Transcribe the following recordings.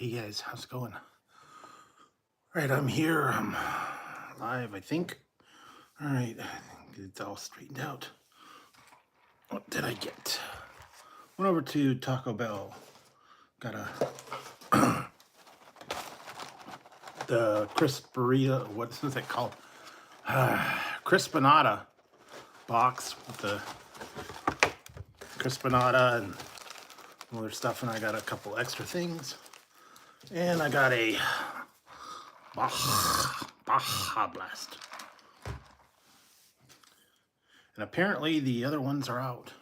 Hey guys, how's it going? All right, I'm here. I'm live, I think. All right, get it all straightened out. What did I get? Went over to Taco Bell. Got the crisp burrito. What is it called? Crispinata box with the crispinata and other stuff, and I got a couple extra things. And I got a Baja Blast. And apparently the other ones are out.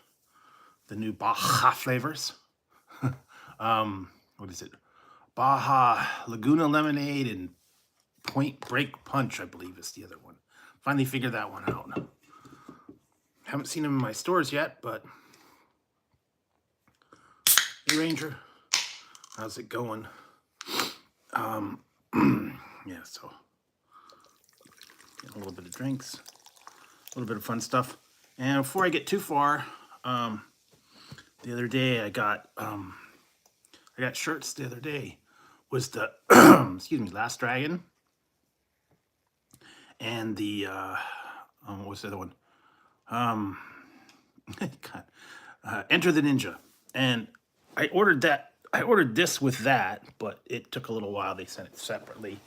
The new Baja flavors. What is it? Baja Laguna Lemonade and Point Break Punch, I believe is the other one. Finally figured that one out. Haven't seen them in my stores yet, but hey Ranger, how's it going? Yeah, so a little bit of drinks, a little bit of fun stuff. And before I get too far, the other day I got shirts the other day. Was the excuse me, Last Dragon and the what was the other one? Enter the Ninja. And I ordered that. I ordered this with that, but it took a little while. They sent it separately.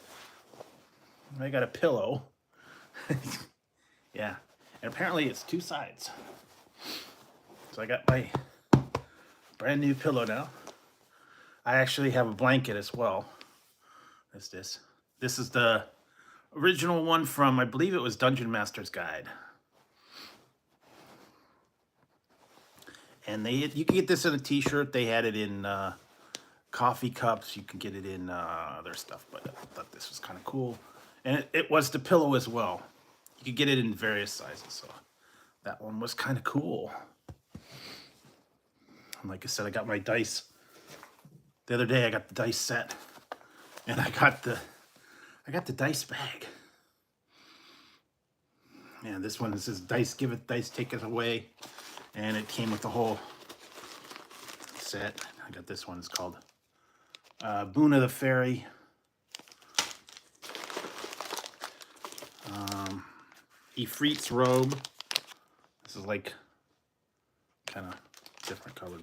I got a pillow. Yeah. And apparently it's two sides. So I got my brand new pillow now. I actually have a blanket as well. That's this. This is the original one from, I believe it was Dungeon Master's Guide. And you can get this in a t-shirt. They had it in coffee cups. You can get it in other stuff, but I thought this was kind of cool. And it was the pillow as well. You could get it in various sizes, so that one was kind of cool. And like I said, I got my dice. The other day I got the dice set, and I got the dice bag. And this one says dice give it, dice take it away. And it came with the whole set. I got this one. It's called Boona the Fairy. Ifrit's Robe. This is like kind of different colored.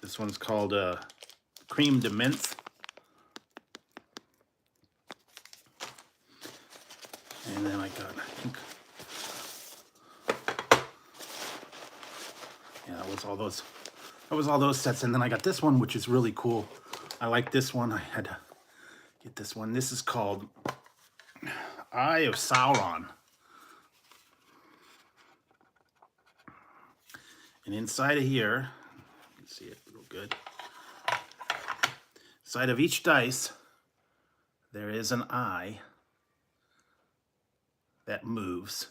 This one's called Cream de Menthe. And then I got, I think, yeah, that was all those sets. And then I got this one, which is really cool. I like this one. I had to get this one. This is called Eye of Sauron. And inside of here, you can see it real good. Inside of each dice, there is an eye that moves.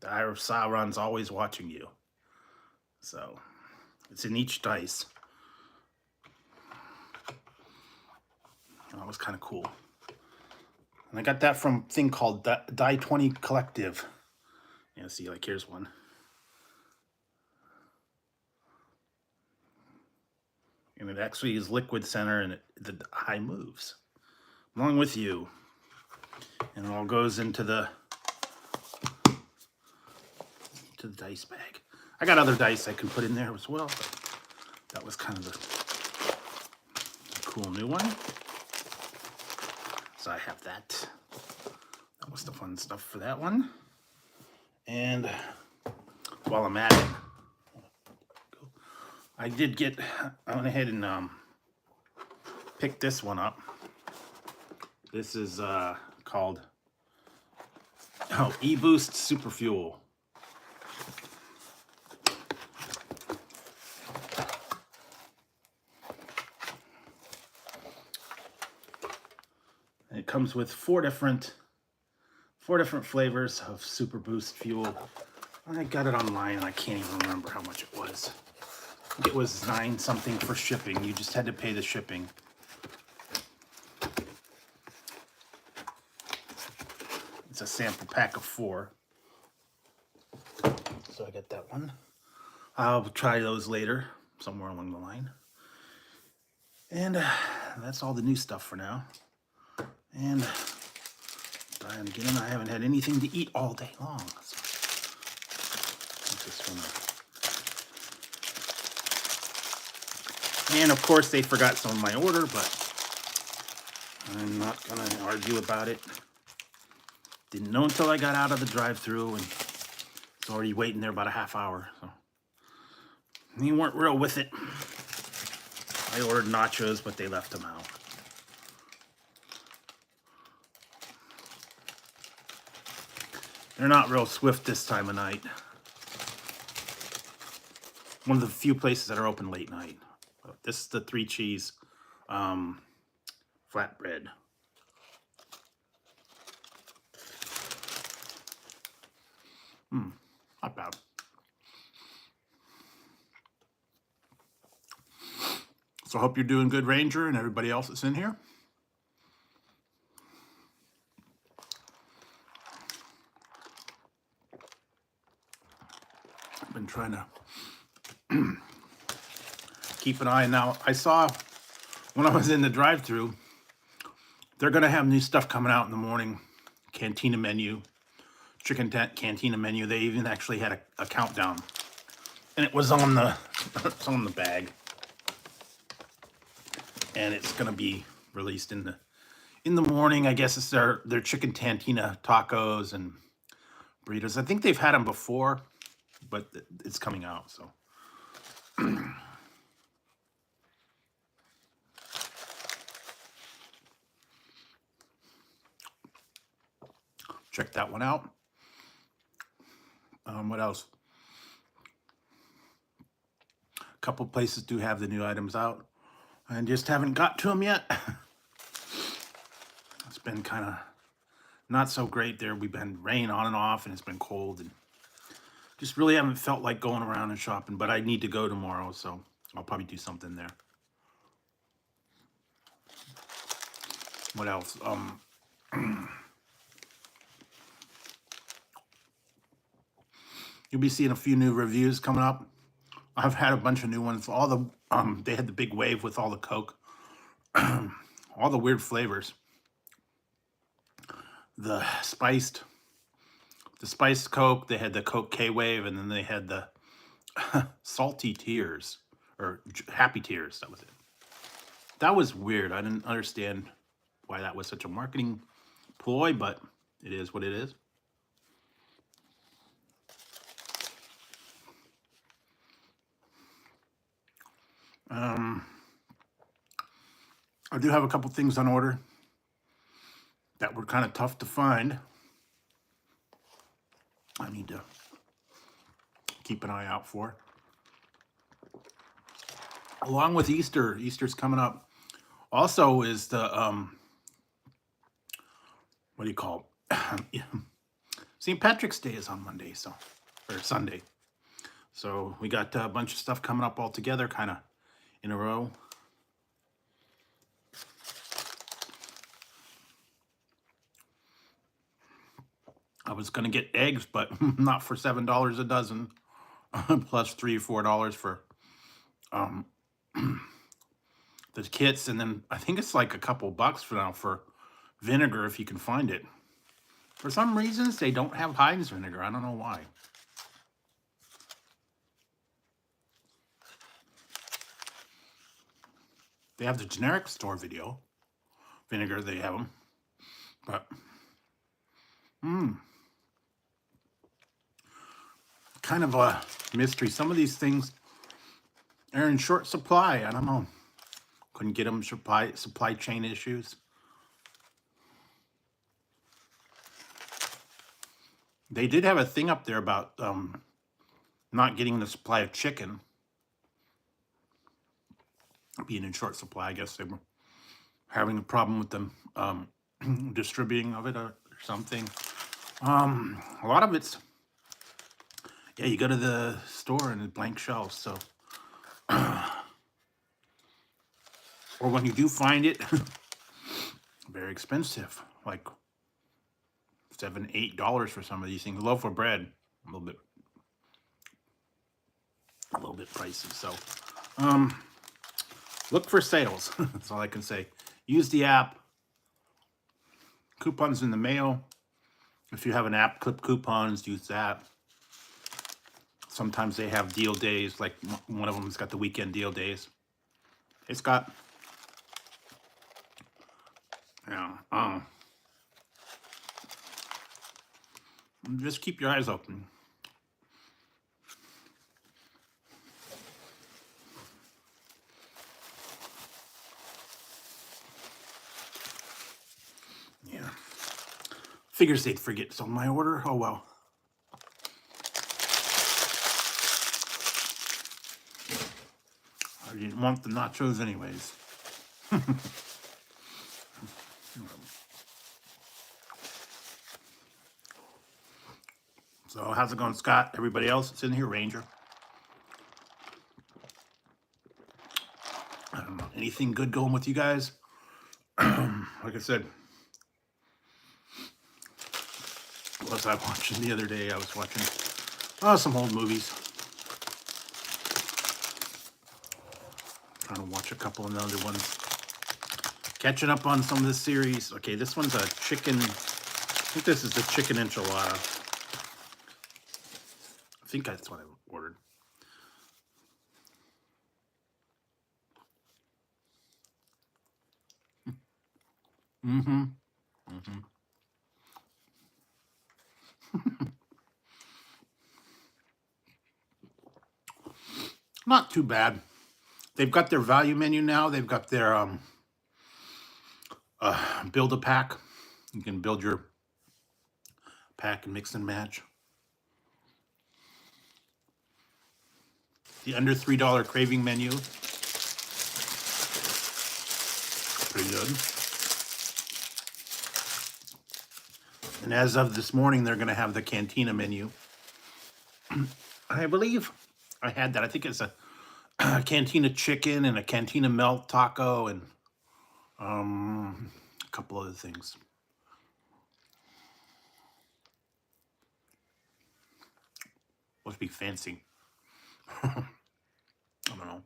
The Eye of Sauron's always watching you. So, it's in each dice. That was kind of cool. And I got that from a thing called Die 20 Collective. Yeah, see, like here's one. And it actually is liquid center, and the eye moves along with you. And it all goes into the dice bag. I got other dice I can put in there as well, but that was kind of a cool new one. So I have that. That was the fun stuff for that one. And while I'm at it, I went ahead and picked this one up. This is called E-Boost Super Fuel. And it comes with four different flavors of Super Boost fuel. I got it online and I can't even remember how much it was. I think it was $9 something for shipping. You just had to pay the shipping. It's a sample pack of 4. So I got that one. I'll try those later, somewhere along the line. And that's all the new stuff for now. And Brian, again, I haven't had anything to eat all day long. So I'm just gonna... And of course, they forgot some of my order, but I'm not gonna argue about it. Didn't know until I got out of the drive-thru, and it's already waiting there about a half hour. So they weren't real with it. I ordered nachos, but they left them out. They're not real swift this time of night. One of the few places that are open late night. This is the 3 cheese flatbread. Not bad. So I hope you're doing good, Ranger, and everybody else that's in here. I've been trying to keep an eye. Now, I saw when I was in the drive-thru, they're going to have new stuff coming out in the morning. Cantina menu, chicken cantina menu. They even actually had a countdown, and it was on the it's on the bag. And it's going to be released in the morning. I guess it's their chicken cantina tacos and burritos. I think they've had them before, but it's coming out. So check that one out. What else? A couple places do have the new items out. I just haven't got to them yet. It's been kind of not so great there. We've been rain on and off, and it's been cold, and just really haven't felt like going around and shopping. But I need to go tomorrow, so I'll probably do something there. What else? You'll be seeing a few new reviews coming up. I've had a bunch of new ones. All the they had the big wave with all the Coke, all the weird flavors. The spiced Coke. They had the Coke K-Wave, and then they had the salty tears or happy tears. That was it. That was weird. I didn't understand why that was such a marketing ploy, but it is what it is. I do have a couple things on order that were kind of tough to find. I need to keep an eye out for. Along with Easter, Easter's coming up. Also is the, what do you call it? St. Patrick's Day is on Monday, or Sunday. So we got a bunch of stuff coming up all together, kind of in a row. I was going to get eggs, but not for $7 a dozen, plus $3 or $4 for the kits, and then I think it's like a couple bucks for now for vinegar if you can find it. For some reasons, they don't have Heinz vinegar. I don't know why. They have the generic store vinegar. They have them, but kind of a mystery. Some of these things are in short supply. I don't know. Couldn't get them. Supply chain issues. They did have a thing up there about not getting the supply of chicken being in short supply. I guess they were having a problem with them distributing of it or something. A lot of it's, yeah, you go to the store and it's blank shelves, so or when you do find it, very expensive, like $7, $8 for some of these things. A loaf of bread, a little bit pricey. So Look for sales. That's all I can say. Use the app. Coupons in the mail. If you have an app, clip coupons, use that. Sometimes they have deal days, like one of them's got the weekend deal days. Hey, Scott. Yeah. Just keep your eyes open. Yeah. Figures they'd forget it's on my order. Oh, well. I didn't want the nachos anyways. So how's it going, Scott? Everybody else that's in here, Ranger? I don't know. Anything good going with you guys? Like I said, what was I watching the other day? I was watching some old movies. Trying to watch a couple of the other ones. Catching up on some of this series. Okay, this one's a chicken. I think this is the chicken enchilada. I think that's what I ordered. Mm-hmm. Mm-hmm. Not too bad. They've got their value menu now. They've got their build a pack. You can build your pack and mix and match. The under $3 craving menu. Pretty good. And as of this morning, they're going to have the Cantina menu. I believe I had that. I think it's a Cantina chicken and a Cantina melt taco and a couple other things. Must be fancy. I don't know.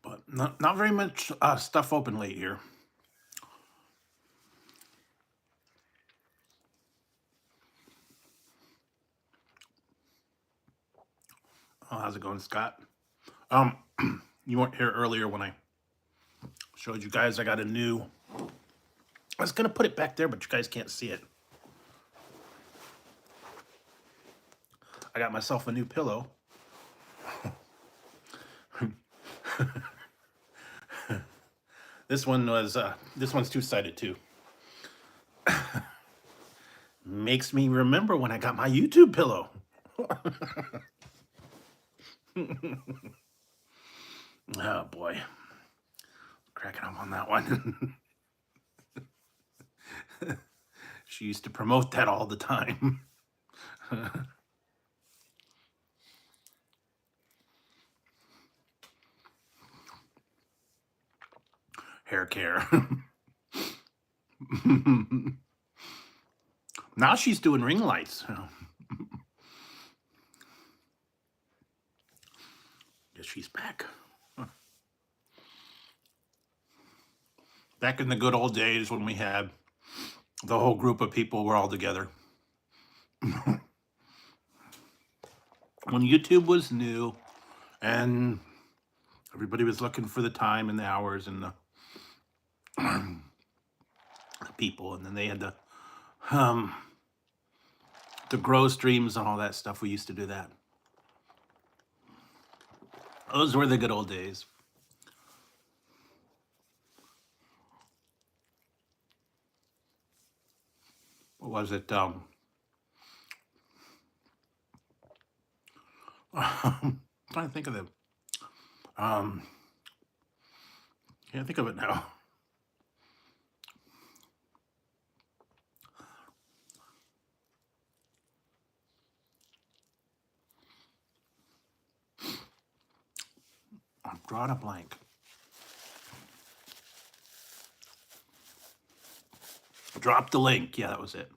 But not very much stuff open late here. Oh, how's it going, Scott? You weren't here earlier when I showed you guys I got a new... I was going to put it back there, but you guys can't see it. I got myself a new pillow. This one's two-sided too. Makes me remember when I got my YouTube pillow. Oh boy. Cracking up on that one. She used to promote that all the time. Hair care. Now she's doing ring lights. Guess she's back. Back in the good old days when we had the whole group of people were all together. When YouTube was new and everybody was looking for the time and the hours and the people, and then they had the grow streams and all that stuff. We used to do that. Those were the good old days. What was it? I'm trying to think of it. Can't think of it now. I'm drawing a blank. Drop the link. Yeah, that was it.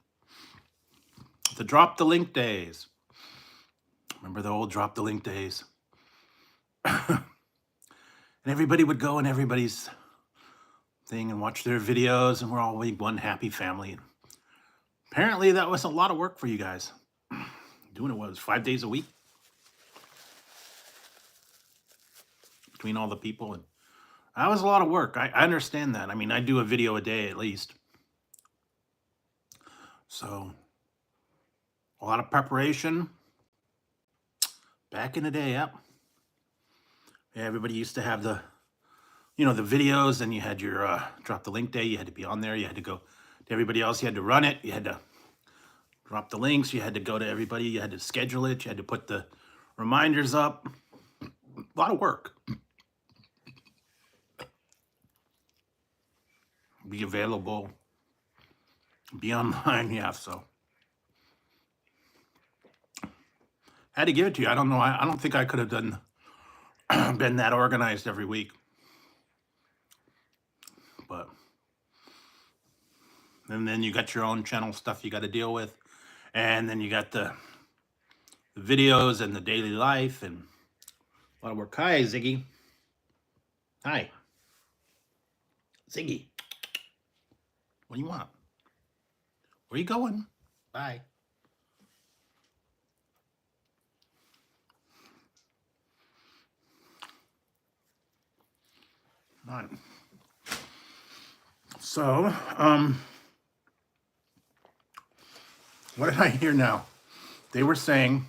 The drop the link days. Remember the old drop the link days? And everybody would go in everybody's thing and watch their videos, and we're all one happy family. Apparently, that was a lot of work for you guys. Doing it was 5 days a week between all the people, and that was a lot of work. I understand that. I mean, I do a video a day at least. So, a lot of preparation. Back in the day, yep. Yeah, everybody used to have the, the videos, and you had your drop the link day. You had to be on there. You had to go to everybody else. You had to run it. You had to drop the links. You had to go to everybody. You had to schedule it. You had to put the reminders up. A lot of work. Be available. Be online. Yeah, so. Had to give it to you. I don't know. I don't think I could have done been that organized every week. But and then you got your own channel stuff you got to deal with. And then you got the videos and the daily life and a lot of work. Hi, Ziggy. Hi. Ziggy. What do you want? Where are you going? Bye. All right. So, what did I hear now? They were saying,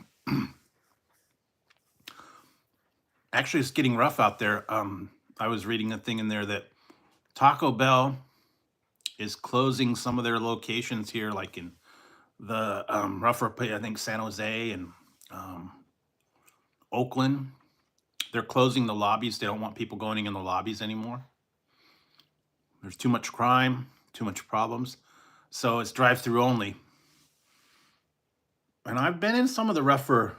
actually, it's getting rough out there. I was reading a thing in there that Taco Bell is closing some of their locations here, like in the rougher, I think San Jose and Oakland. They're closing the lobbies. They don't want people going in the lobbies anymore. There's too much crime, too much problems. So it's drive-through only. And I've been in some of the rougher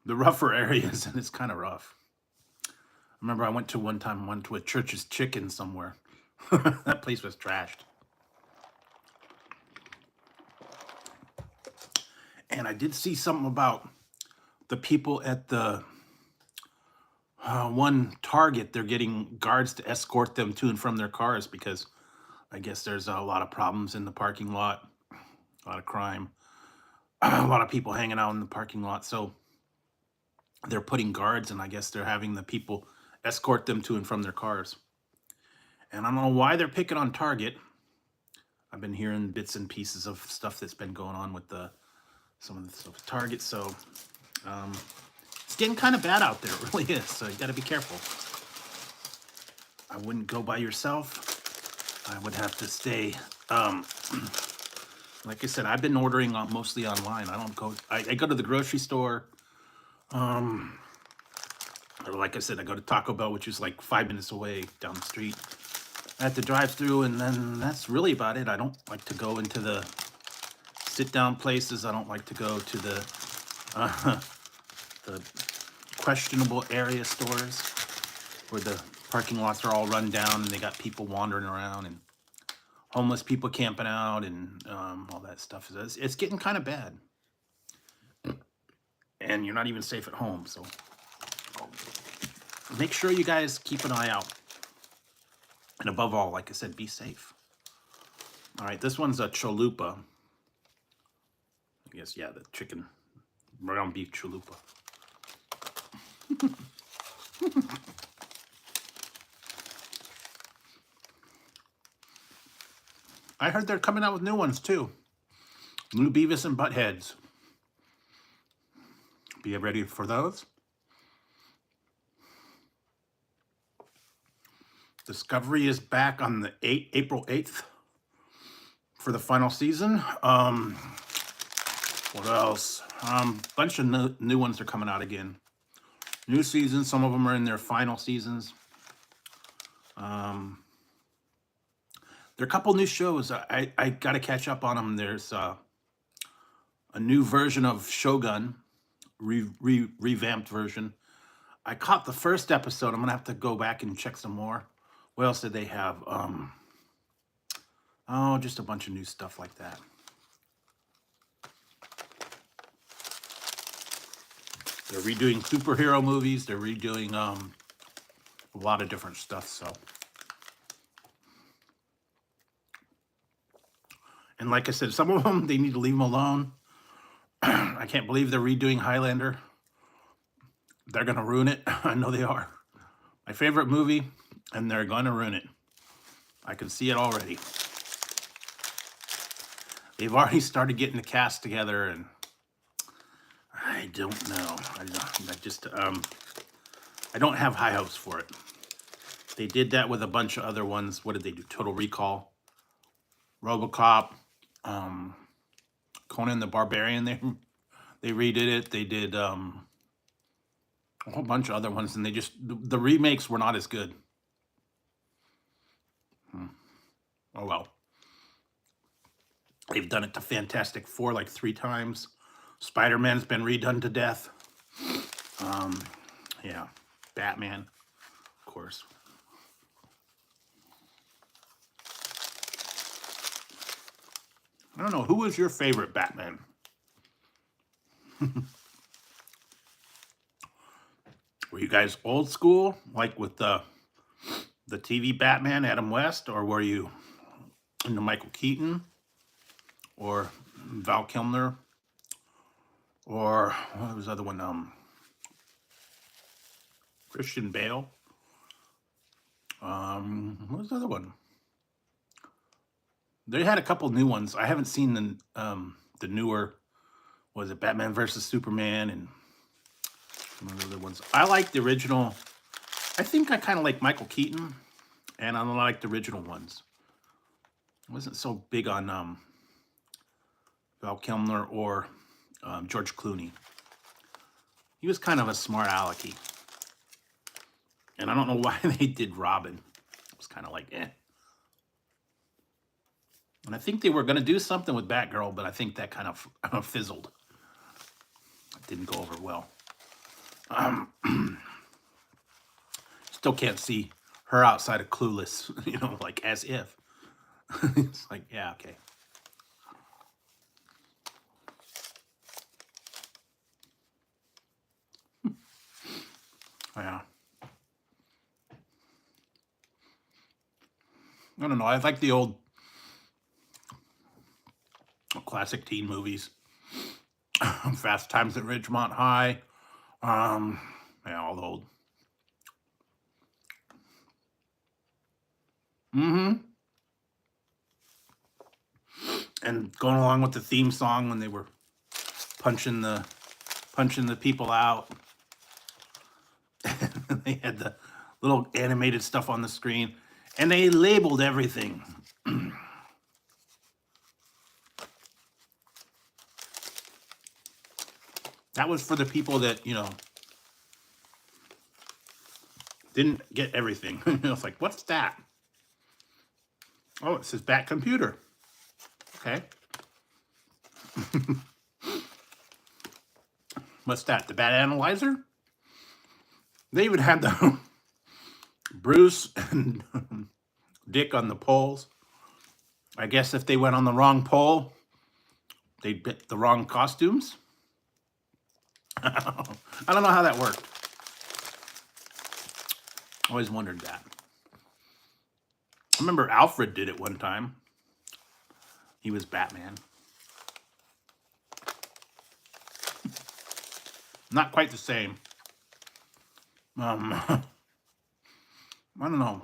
areas, and it's kind of rough. I remember I went to a Church's Chicken somewhere. That place was trashed. And I did see something about the people at the one Target. They're getting guards to escort them to and from their cars because I guess there's a lot of problems in the parking lot, a lot of crime, a lot of people hanging out in the parking lot. So they're putting guards, and I guess they're having the people escort them to and from their cars. And I don't know why they're picking on Target. I've been hearing bits and pieces of stuff that's been going on with some of the stuff with Target. So it's getting kind of bad out there. It really is. So you got to be careful. I wouldn't go by yourself. I would have to stay. Like I said, I've been ordering mostly online. I don't go. I go to the grocery store. Or like I said, I go to Taco Bell, which is like 5 minutes away down the street. At the drive-through, and then that's really about it. I don't like to go into the sit-down places. I don't like to go to the questionable area stores where the parking lots are all run down and they got people wandering around and homeless people camping out and all that stuff. It's getting kind of bad. And you're not even safe at home, so make sure you guys keep an eye out. And above all, like I said, be safe. All right, this one's a chalupa. I guess, yeah, the chicken, ground beef chalupa. I heard they're coming out with new ones, too. New Beavis and Buttheads. Be ready for those. Discovery is back on the April 8th for the final season. What else? Bunch of new ones are coming out again. New seasons. Some of them are in their final seasons. There are a couple new shows. I got to catch up on them. There's a new version of Shogun, revamped version. I caught the first episode. I'm gonna have to go back and check some more. What else did they have? Oh, just a bunch of new stuff like that. They're redoing superhero movies. They're redoing a lot of different stuff. So, and like I said, some of them they need to leave them alone. I can't believe they're redoing Highlander. They're gonna ruin it. I know they are. My favorite movie, and they're gonna ruin it. I can see it already. They've already started getting the cast together, and I don't know. I don't have high hopes for it. They did that with a bunch of other ones. What did they do? Total Recall, RoboCop, Conan the Barbarian. They redid it. They did a whole bunch of other ones, and the remakes were not as good. Oh well. They've done it to Fantastic Four like 3 times. Spider-Man's been redone to death. Yeah, Batman, of course. I don't know, who was your favorite Batman? Were you guys old school, like with the TV Batman, Adam West, or were you into Michael Keaton or Val Kilmer, or what was the other one? Christian Bale. What was the other one? They had a couple new ones. I haven't seen the newer. Was it Batman versus Superman and some of the other ones? I like the original. I think I kind of like Michael Keaton, and I like the original ones. I wasn't so big on Val Kilmer or George Clooney. He was kind of a smart alecky. And I don't know why they did Robin. It was kind of like, eh. And I think they were going to do something with Batgirl, but I think that kind of fizzled. It didn't go over well. Still can't see her outside of Clueless, like as if. It's like, yeah, okay. Yeah. I don't know. I like the old classic teen movies. Fast Times at Ridgemont High. Yeah, all the old. And going along with the theme song when they were punching the people out. They had the little animated stuff on the screen, and they labeled everything. That was for the people that, didn't get everything. It's like, what's that? Oh, it says Bat Computer. Okay. What's that? The Bat Analyzer? They even had the Bruce and Dick on the poles. I guess if they went on the wrong pole, they'd get the wrong costumes. I don't know how that worked. Always wondered that. I remember Alfred did it one time. He was Batman. Not quite the same. I don't know.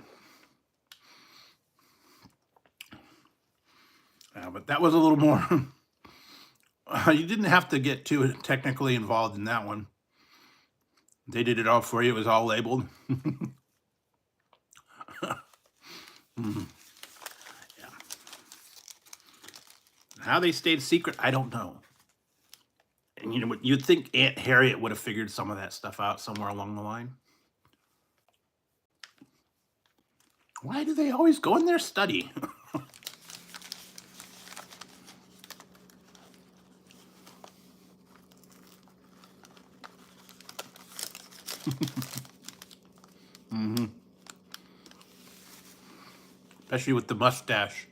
Yeah, but that was a little more. You didn't have to get too technically involved in that one. They did it all for you. It was all labeled. Yeah. How they stayed secret, I don't know. And you know what? You'd think Aunt Harriet would have figured some of that stuff out somewhere along the line. Why do they always go in their study? Especially with the mustache.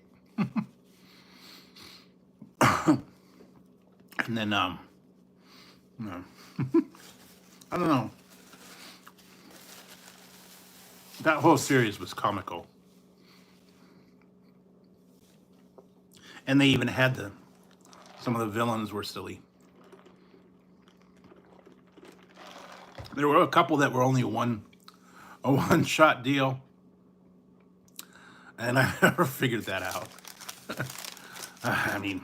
And then, I don't know. That whole series was comical. And they even had some of the villains were silly. There were a couple that were only a one-shot deal. And I never figured that out. I mean,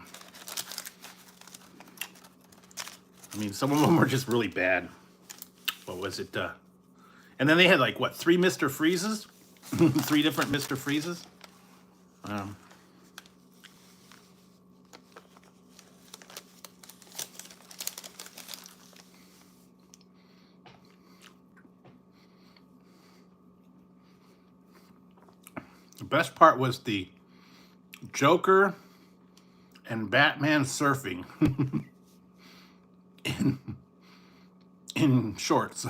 some of them were just really bad. What was it? And then they had like what, 3 Mr. Freezes, 3 different Mr. Freezes. The best part was the Joker and Batman surfing in shorts.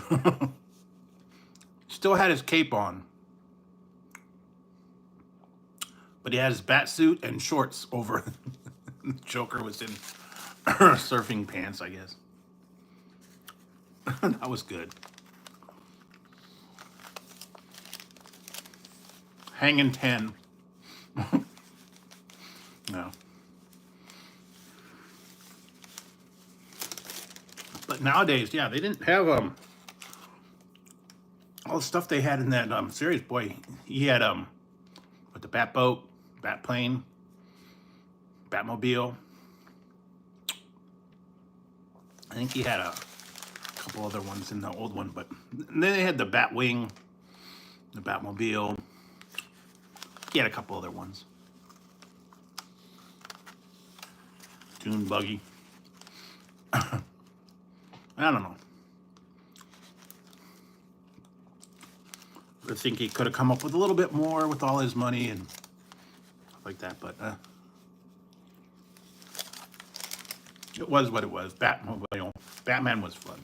Still had his cape on, but he had his bat suit and shorts over. Joker was in surfing pants, I guess. That was good. Hanging 10. No. But nowadays, yeah, they didn't have all the stuff they had in that series. Boy, he had with the bat boat, bat plane, Batmobile. I think he had a couple other ones in the old one, but then they had the Batwing, the Batmobile. He had a couple other ones. Dune buggy. I don't know. I think he could have come up with a little bit more with all his money and stuff like that, but it was what it was. Batmobile. Batman was fun.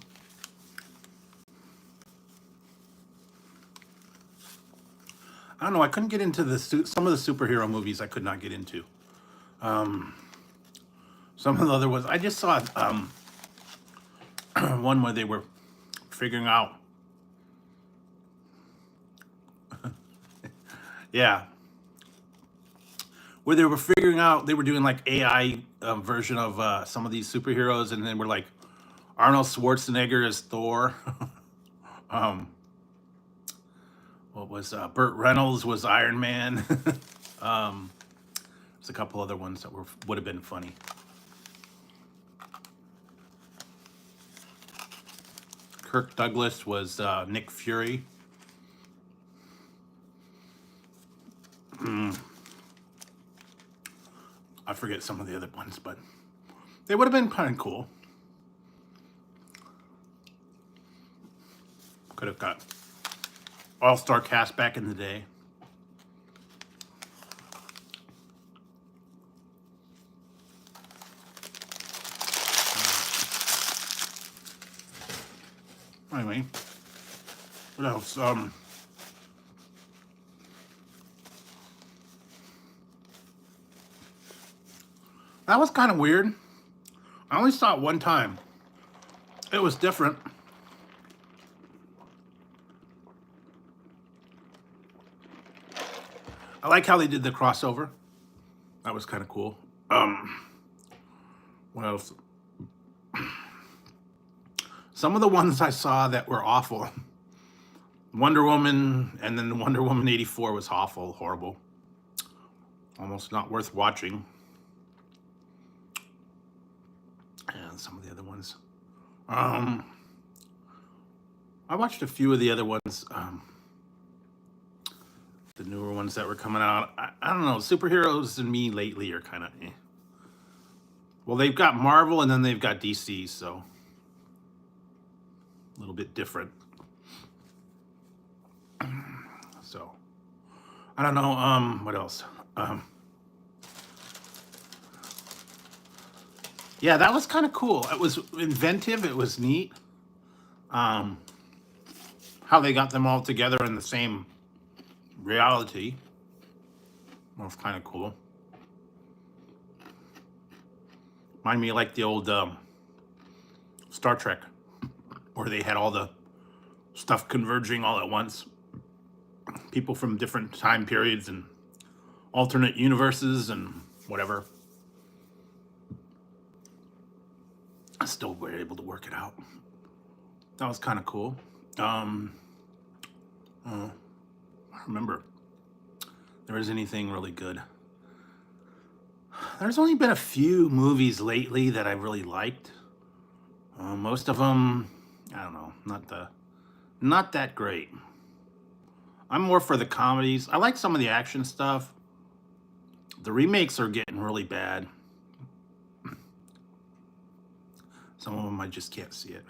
I don't know. I couldn't get into some of the superhero movies. I could not get into. Some of the other ones. I just saw one where they were figuring out. Yeah. Where they were figuring out, they were doing like AI version of some of these superheroes, and then we're like Arnold Schwarzenegger as Thor. What was Burt Reynolds was Iron Man. There's a couple other ones that would have been funny. Kirk Douglas was Nick Fury. I forget some of the other ones, but they would have been kind of cool. Could have got all-star cast back in the day. Anyway, what else? That was kind of weird. I only saw it one time. It was different. I like how they did the crossover. That was kind of cool. What else? Some of the ones I saw that were awful. Wonder Woman, and then Wonder Woman 84 was awful, horrible. Almost not worth watching. And some of the other ones. I watched a few of the other ones. The newer ones that were coming out. I don't know. Superheroes and me lately are kind of eh. Well, they've got Marvel and then they've got DC, so a little bit different. So, I don't know. What else? Yeah, that was kind of cool. It was inventive. It was neat. How they got them all together in the same reality. That was kind of cool. Remind me like the old Star Trek. where they had all the stuff converging all at once. People from different time periods and alternate universes and whatever. I still were able to work it out. That was kind of cool. I don't remember there was anything really good. There's only been a few movies lately that I really liked. Most of them, I don't know, not that great. I'm more for the comedies. I like some of the action stuff. The remakes are getting really bad. Some of them I just can't see it.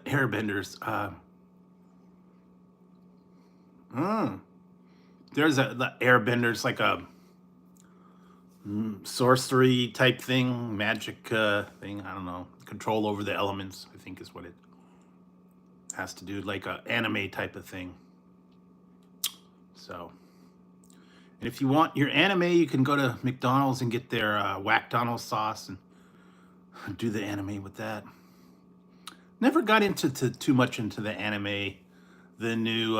Airbenders. There's the Airbenders, like a sorcery type thing, magic thing. I don't know. Control over the elements, I think, is what it has to do, like a anime type of thing. So, and if you want your anime, you can go to McDonald's and get their Whack-Donald sauce and do the anime with that. Never got into too much into the anime, the new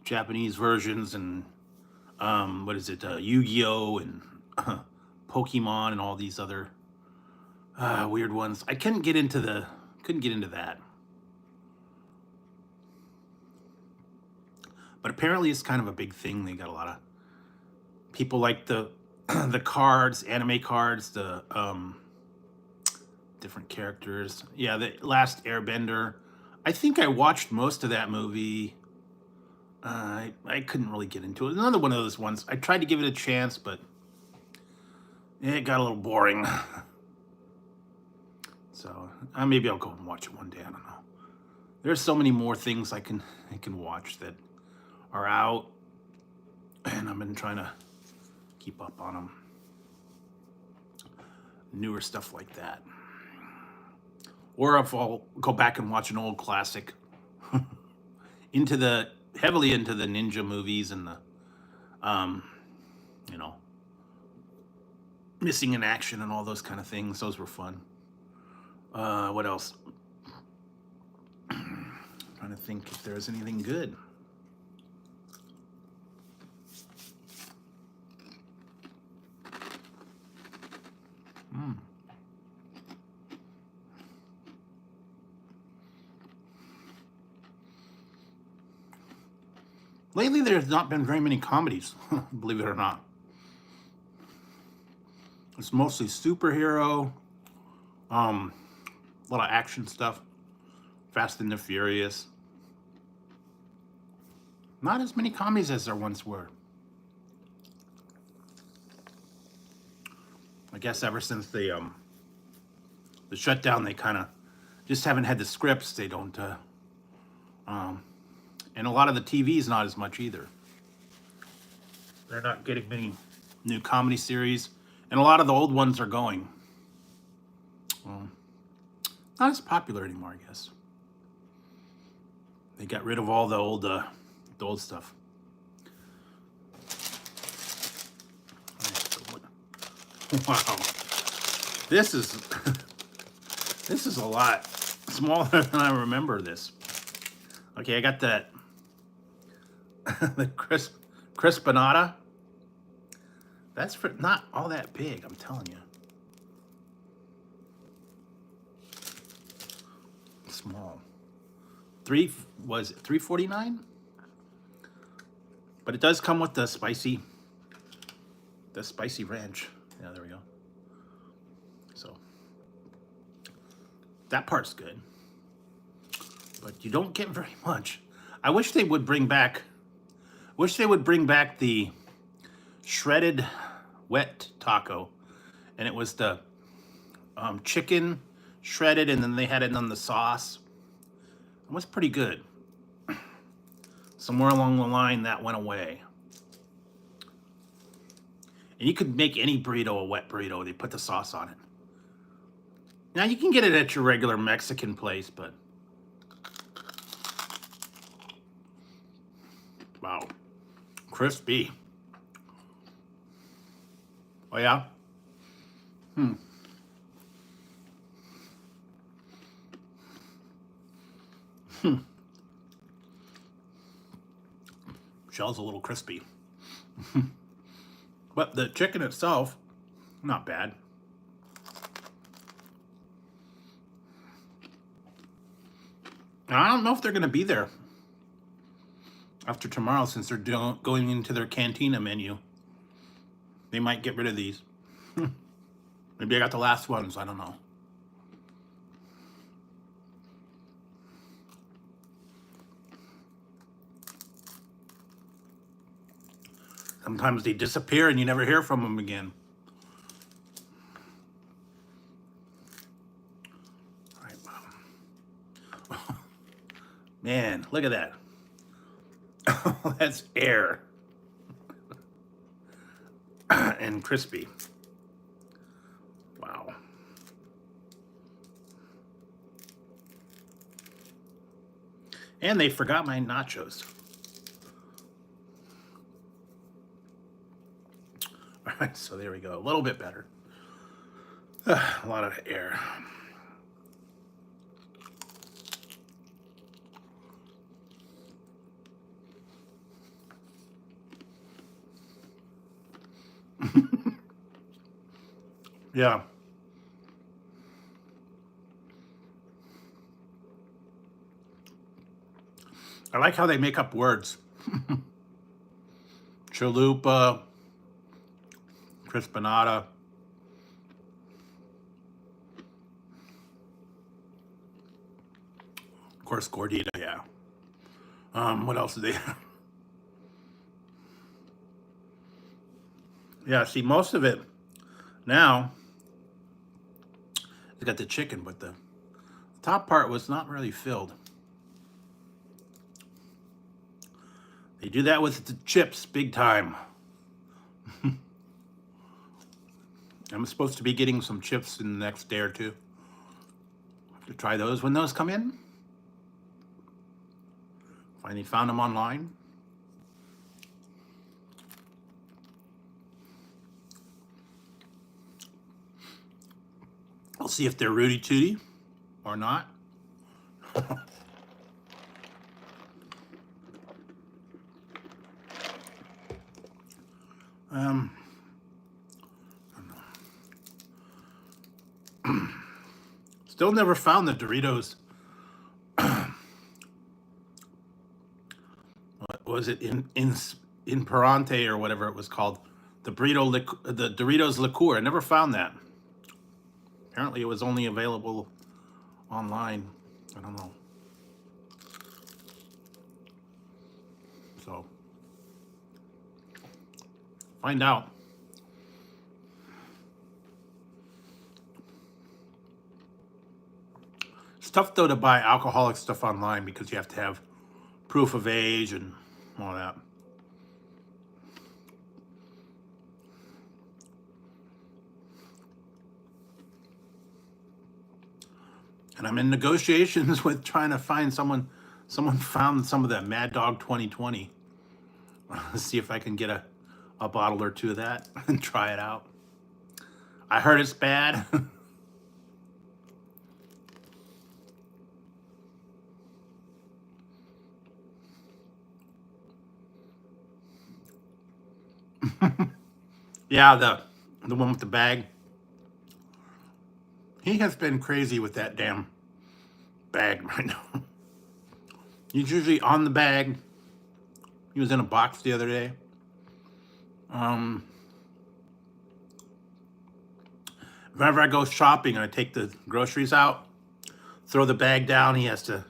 Japanese versions and what is it, Yu-Gi-Oh and Pokemon and all these other weird ones. I couldn't get into that. But apparently it's kind of a big thing. They got a lot of people like the the cards, anime cards, the different characters. Yeah, the last Airbender. I think I watched most of that movie. I couldn't really get into it. Another one of those ones. I tried to give it a chance, but it got a little boring. So maybe I'll go and watch it one day. I don't know. There's so many more things I can watch that are out, and I've been trying to keep up on them. Newer stuff like that. Or if I'll go back and watch an old classic. Heavily into the ninja movies and the missing in action and all those kind of things. Those were fun. What else? Trying to think if there's anything good. Lately, there's not been very many comedies, believe it or not. It's mostly superhero, a lot of action stuff, Fast and the Furious. Not as many comedies as there once were. I guess ever since the shutdown, they kind of just haven't had the scripts. They don't, and a lot of the TV's not as much either. They're not getting many new comedy series, and a lot of the old ones are going. Not as popular anymore, I guess. They got rid of all the old stuff. Wow, this is a lot smaller than I remember this. Okay, I got that the Crispinata. That's not all that big, I'm telling you. Small. Was it $3.49? But it does come with the spicy ranch. Yeah, there we go. So that part's good, but you don't get very much. I wish they would bring back the shredded wet taco, and it was the chicken shredded, and then they had it on the sauce. It was pretty good. Somewhere along the line, that went away. And you could make any burrito a wet burrito. They put the sauce on it. Now, you can get it at your regular Mexican place, but... Wow. Crispy. Oh yeah? Hmm. Shell's a little crispy. But the chicken itself, not bad. I don't know if they're going to be there after tomorrow since they're going into their cantina menu. They might get rid of these. Maybe I got the last ones. I don't know. Sometimes they disappear and you never hear from them again. All right, man, look at that. That's air. And crispy. Wow. And they forgot my nachos. All right, so there we go. A little bit better. A lot of air. Yeah. I like how they make up words. Chalupa, crispinata. Of course, gordita, yeah. What else do they have? Yeah, see, most of it now, it's got the chicken, but the top part was not really filled. They do that with the chips big time. I'm supposed to be getting some chips in the next day or two. Have to try those when those come in. Finally found them online. I'll see if they're Rooty Tooty or not. Still never found the Doritos. What was it in Perante or whatever it was called? The Doritos liqueur. I never found that. Apparently, it was only available online. I don't know. So, find out. It's tough though to buy alcoholic stuff online because you have to have proof of age and all that. And I'm in negotiations with trying to find someone. Someone found some of that Mad Dog 2020. Let's see if I can get a bottle or two of that and try it out. I heard it's bad. Yeah, the one with the bag. He has been crazy with that damn bag right now. He's usually on the bag. He was in a box the other day. Whenever I go shopping and I take the groceries out, throw the bag down, he has to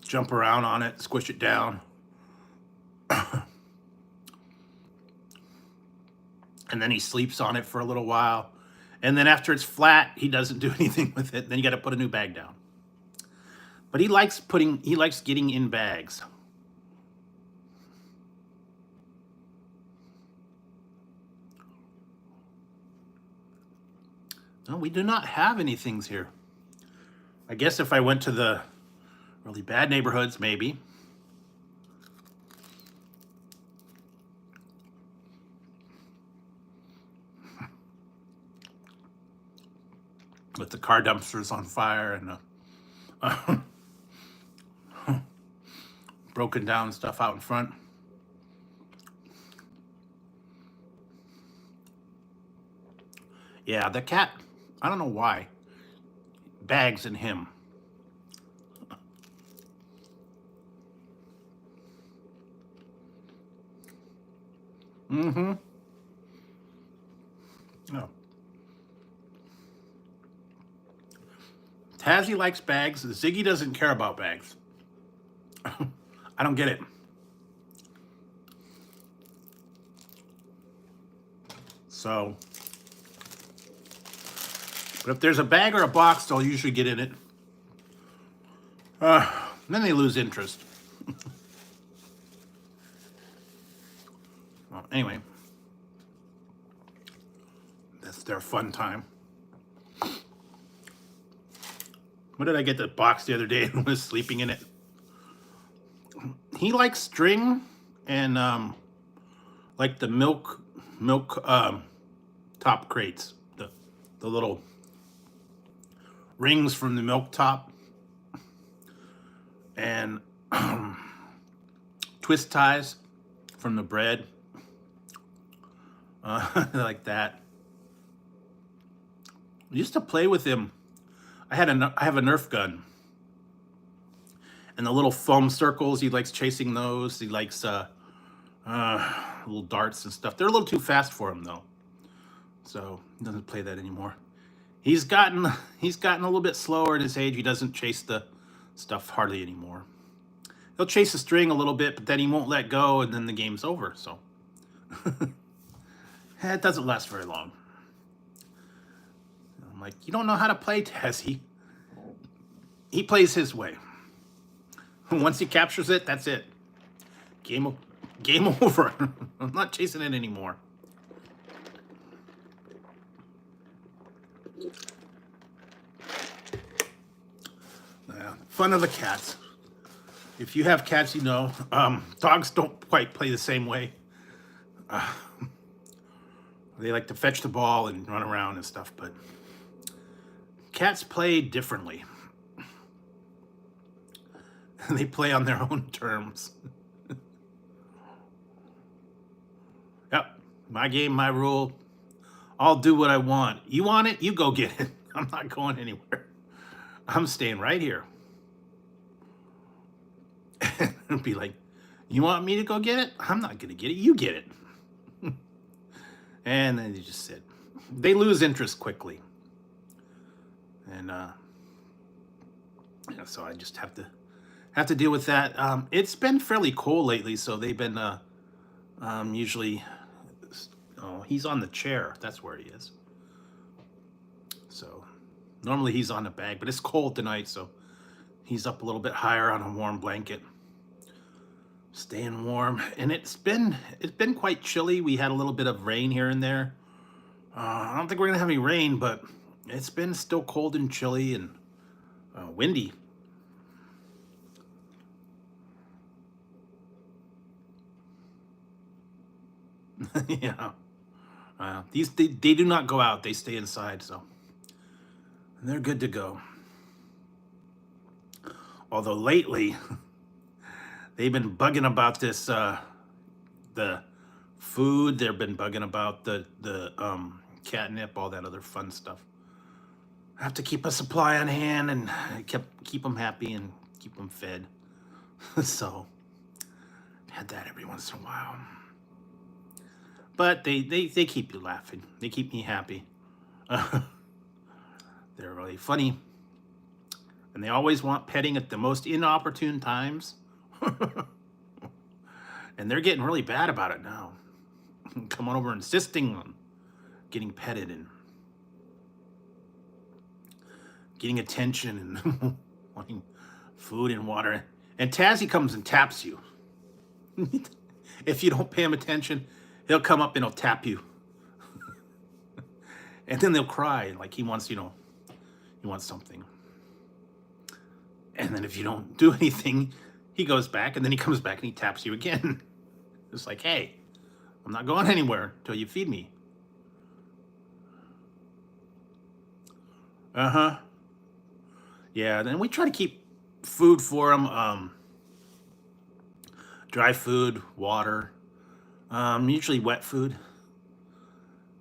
jump around on it, squish it down. And then he sleeps on it for a little while. And then after it's flat, he doesn't do anything with it. Then you got to put a new bag down. But he likes getting in bags. No, we do not have any things here. I guess if I went to the really bad neighborhoods, maybe. with the car dumpsters on fire and broken down stuff out in front. Yeah, the cat, I don't know why, bags in him. Mm-hmm. Oh. Tazzy likes bags. Ziggy doesn't care about bags. I don't get it. So, but if there's a bag or a box, they'll usually get in it. Then they lose interest. Well, anyway, that's their fun time. What did I get the box the other day and was sleeping in it? He likes string and like the milk top crates, the little rings from the milk top, and twist ties from the bread, like that. I used to play with him. I have a Nerf gun, and the little foam circles, he likes chasing those. He likes little darts and stuff. They're a little too fast for him though, so he doesn't play that anymore. He's gotten a little bit slower at his age. He doesn't chase the stuff hardly anymore. He'll chase the string a little bit, but then he won't let go, and then the game's over. So it doesn't last very long. I'm like, you don't know how to play, Tazzy. He plays his way. Once he captures it, that's it. Game over. I'm not chasing it anymore. Fun of the cats. If you have cats, you know, dogs don't quite play the same way. They like to fetch the ball and run around and stuff, but cats play differently. They play on their own terms. Yep, my game, my rule. I'll do what I want. You want it? You go get it. I'm not going anywhere. I'm staying right here. And be like, you want me to go get it? I'm not going to get it. You get it. And then you just sit. They lose interest quickly. And yeah, so I just have to deal with that. It's been fairly cold lately, so they've been usually, oh, he's on the chair. That's where he is. So normally he's on the bag, but it's cold tonight, so he's up a little bit higher on a warm blanket, staying warm. And it's been quite chilly. We had a little bit of rain here and there. I don't think we're gonna have any rain, but it's been still cold and chilly and windy. Yeah. They do not go out. They stay inside, so they're good to go. Although lately, they've been bugging about this, the food. They've been bugging about the catnip, all that other fun stuff. I have to keep a supply on hand and keep them happy and keep them fed. So, had that every once in a while. But they keep you laughing. They keep me happy. They're really funny. And they always want petting at the most inopportune times. And they're getting really bad about it now. Come on over insisting on getting petted and getting attention and wanting food and water. And Tazzy comes and taps you. If you don't pay him attention, he'll come up and he'll tap you. And then they'll cry like he wants, you know, he wants something. And then if you don't do anything, he goes back and then he comes back and he taps you again. It's like, hey, I'm not going anywhere until you feed me. Uh-huh. Yeah, then we try to keep food for them, dry food, water, usually wet food.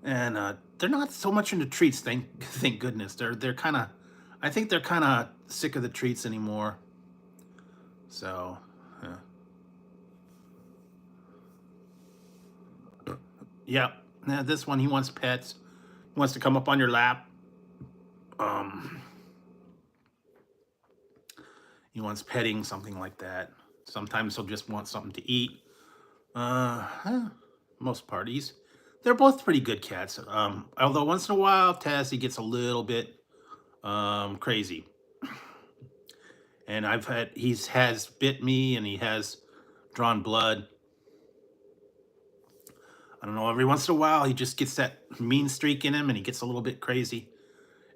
And they're not so much into treats, thank goodness. They're kind of, I think they're kind of sick of the treats anymore. So, yeah. Yeah. Now this one, he wants pets. He wants to come up on your lap. Um, he wants petting, something like that. Sometimes he'll just want something to eat. Most parties, they're both pretty good cats. Although once in a while, Taz, he gets a little bit crazy. And he's has bit me and he has drawn blood. I don't know, every once in a while he just gets that mean streak in him and he gets a little bit crazy.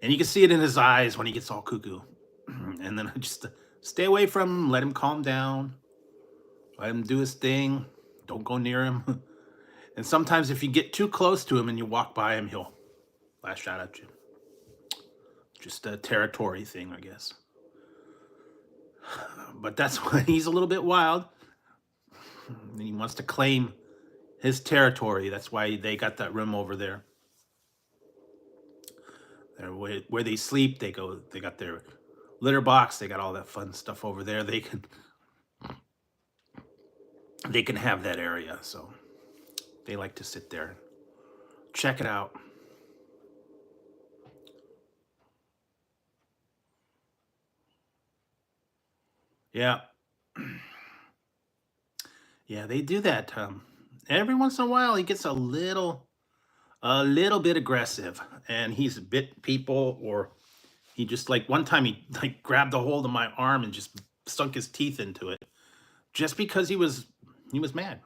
And you can see it in his eyes when he gets all cuckoo. And then I just stay away from him, let him calm down, let him do his thing, don't go near him. And sometimes if you get too close to him and you walk by him, he'll lash out at you. Just a territory thing, I guess. But that's when he's a little bit wild. He wants to claim his territory. That's why they got that room over there. Where they sleep, they got their litter box. They got all that fun stuff over there. They can have that area. So they like to sit there, check it out. Yeah. Yeah, they do that. Every once in a while, he gets a little bit aggressive, and he's bit people, or he just like one time he like grabbed a hold of my arm and just sunk his teeth into it, just because he was mad,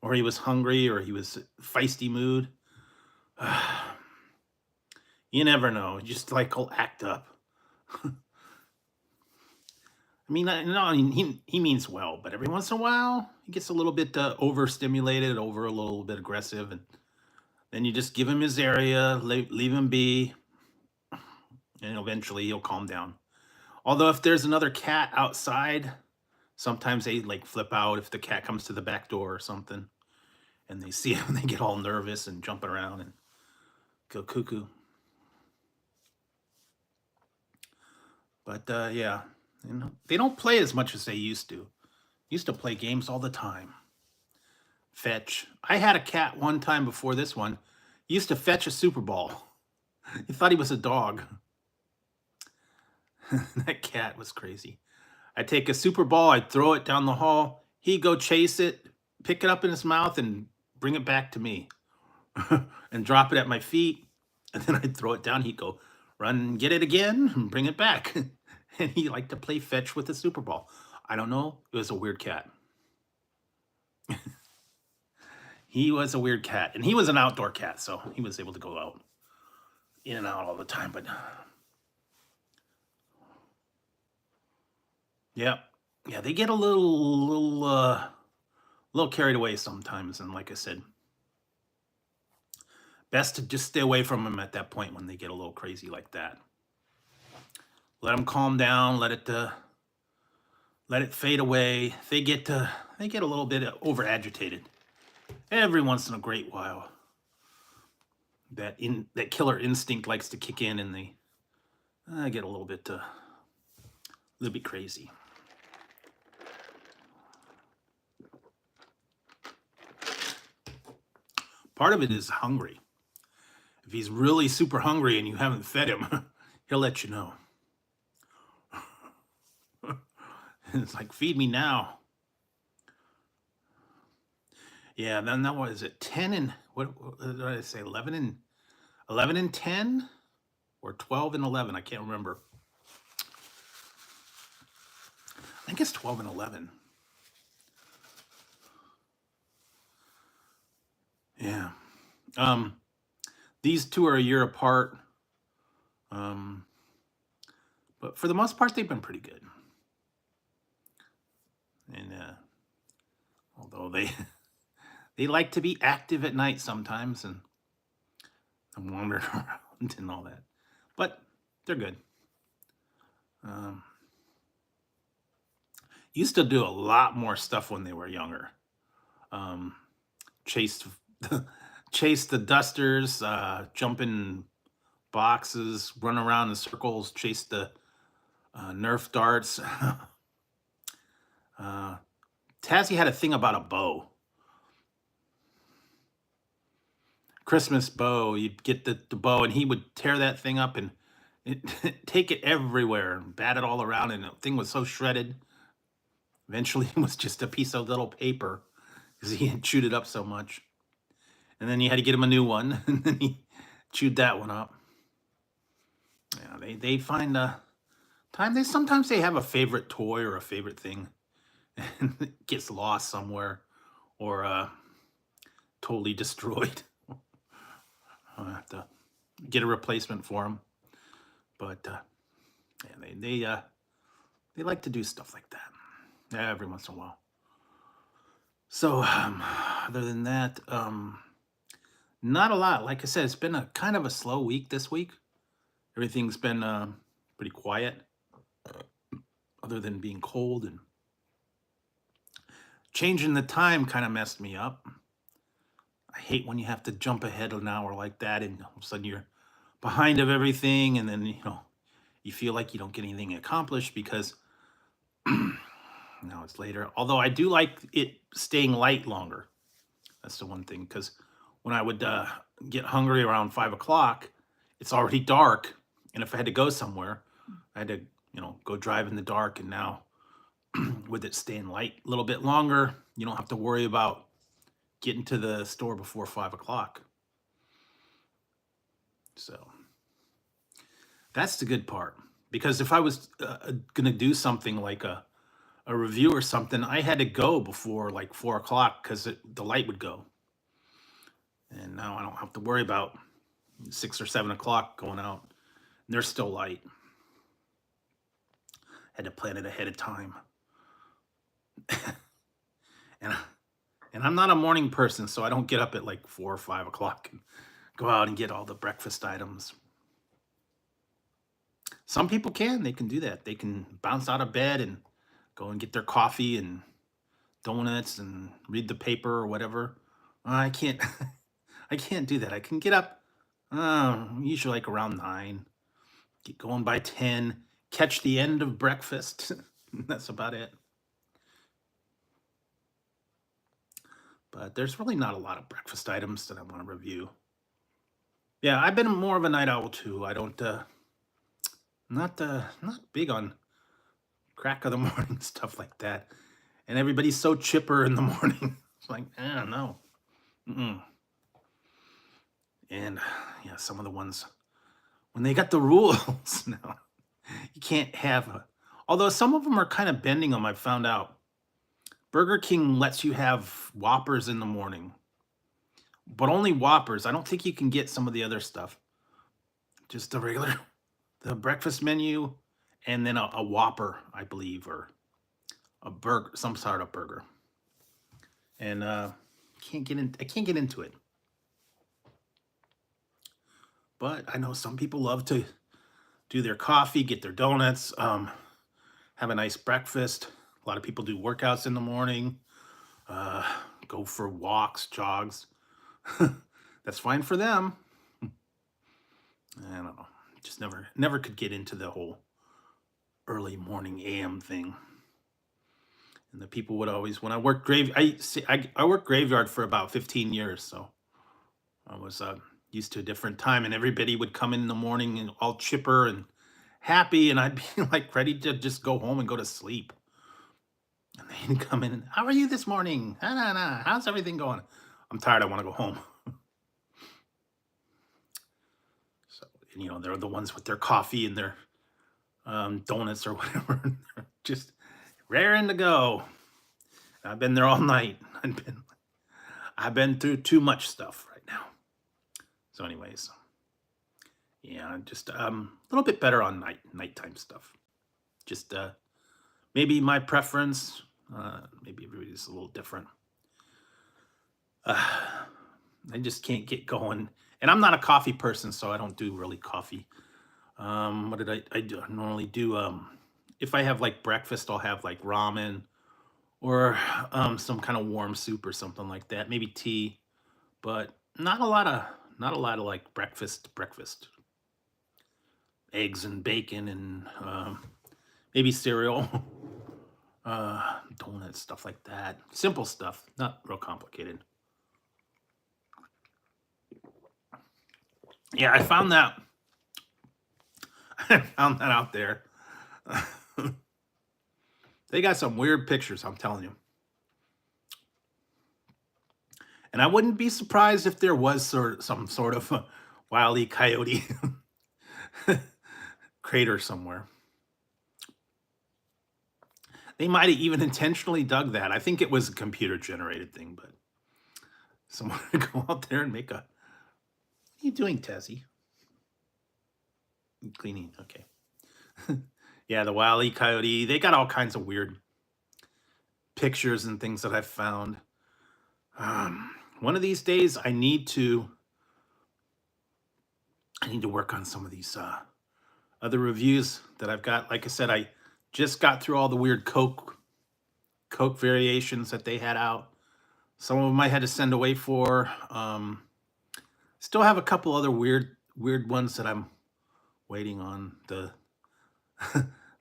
or he was hungry, or he was feisty mood. You never know. Just like he'll act up. I mean, no, he means well, but every once in a while he gets a little bit overstimulated, over a little bit aggressive, and then you just give him his area, leave him be, and eventually he'll calm down. Although if there's another cat outside, sometimes they like flip out if the cat comes to the back door or something, and they see him, they get all nervous and jumping around and go cuckoo. But yeah, they don't play as much as they used to. Used to play games all the time. Fetch. I had a cat one time before this one. He used to fetch a Super Ball. He thought he was a dog. That cat was crazy. I'd take a Super Ball, I'd throw it down the hall. He'd go chase it, pick it up in his mouth, and bring it back to me. And drop it at my feet. And then I'd throw it down. He'd go, run, get it again, and bring it back. And he liked to play fetch with the Super Ball. I don't know. It was a weird cat. He was a weird cat. And he was an outdoor cat, so he was able to go out in and out all the time. But yeah. Yeah, they get a little carried away sometimes. And like I said, best to just stay away from them at that point when they get a little crazy like that. Let them calm down. Let it fade away. They get a little bit over agitated every once in a great while. That killer instinct likes to kick in, and they get a little bit crazy. Part of it is hungry. If he's really super hungry and you haven't fed him, he'll let you know. It's like, feed me now. Yeah, then that was it. 10 and what did I say? 11 and 10, or 12 and 11. I can't remember. I think it's 12 and 11. Yeah. These two are a year apart. But for the most part, they've been pretty good. And although they like to be active at night sometimes and wander around and all that. but they're good. Used to do a lot more stuff when they were younger. Um, chased chase the dusters, jump in boxes, run around in circles, chase the Nerf darts. Tazzy had a thing about a bow. Christmas bow. You'd get the bow, and he would tear that thing up and take it everywhere and bat it all around, and the thing was so shredded. Eventually, it was just a piece of little paper because he had chewed it up so much. And then you had to get him a new one, and then he chewed that one up. Yeah, they find time. Sometimes they have a favorite toy or a favorite thing, and it gets lost somewhere or totally destroyed. I'll have to get a replacement for them. But yeah, they like to do stuff like that every once in a while. So other than that, not a lot. Like I said, it's been a kind of a slow week this week. Everything's been pretty quiet, other than being cold, and changing the time kind of messed me up. I hate when you have to jump ahead an hour like that, and all of a sudden you're behind of everything, and then you feel like you don't get anything accomplished because now it's later. Although I do like it staying light longer. That's the one thing, because when I would get hungry around 5 o'clock, it's already dark, and if I had to go somewhere, I had to go drive in the dark. And now with it staying light a little bit longer, you don't have to worry about getting to the store before 5 o'clock. So that's the good part, because if I was gonna do something like a review or something, I had to go before like 4 o'clock because the light would go. And now I don't have to worry about 6 or 7 o'clock going out. And they're still light. Had to plan it ahead of time. and I'm not a morning person, so I don't get up at like 4 or 5 o'clock and go out and get all the breakfast items. Some people can. They can do that. They can bounce out of bed and go and get their coffee and donuts and read the paper or whatever. I can't. I can't do that. I can get up usually like around 9, get going by 10, catch the end of breakfast. That's about it. But there's really not a lot of breakfast items that I want to review. Yeah, I've been more of a night owl too. I don't not big on crack of the morning stuff like that. And everybody's so chipper in the morning. It's like, no. Mm-mm. And yeah, some of the ones when they got the rules now, you can't have although some of them are kind of bending them. I've found out Burger King lets you have Whoppers in the morning, but only Whoppers. I don't think you can get some of the other stuff. Just the breakfast menu, and then a Whopper, I believe, or a burger, some sort of burger. And I can't get into it. But I know some people love to do their coffee, get their donuts, have a nice breakfast. A lot of people do workouts in the morning, go for walks, jogs. That's fine for them. I don't know. Just never could get into the whole early morning AM thing. And the people would always, when I worked I worked graveyard for about 15 years, so I was used to a different time, and everybody would come in the morning and all chipper and happy, and I'd be like ready to just go home and go to sleep. And they'd come in, how are you this morning? How's everything going? I'm tired, I want to go home. So, and, they're the ones with their coffee and their donuts or whatever. They're just raring to go. I've been there all night. I've been through too much stuff right now. So anyways, yeah, just a little bit better on nighttime stuff. Just maybe my preference. Maybe everybody's a little different. I just can't get going. And I'm not a coffee person, so I don't do really coffee. What did I do? I normally do, if I have like breakfast, I'll have like ramen or some kind of warm soup or something like that. Maybe tea, but not a lot of like breakfast, eggs and bacon and maybe cereal, donuts, stuff like that. Simple stuff, not real complicated. Yeah, I found that. I found that out there. They got some weird pictures, I'm telling you. And I wouldn't be surprised if there was some sort of Wile E. Coyote crater somewhere. They might have even intentionally dug that. I think it was a computer generated thing, but someone would go out there and make a. What are you doing, Tessie? Cleaning. Okay. Yeah, the Wile E. Coyote. They got all kinds of weird pictures and things that I've found. One of these days, I need to work on some of these other reviews that I've got. Like I said, I just got through all the weird Coke variations that they had out. Some of them I had to send away for. Still have a couple other weird ones that I'm waiting on. The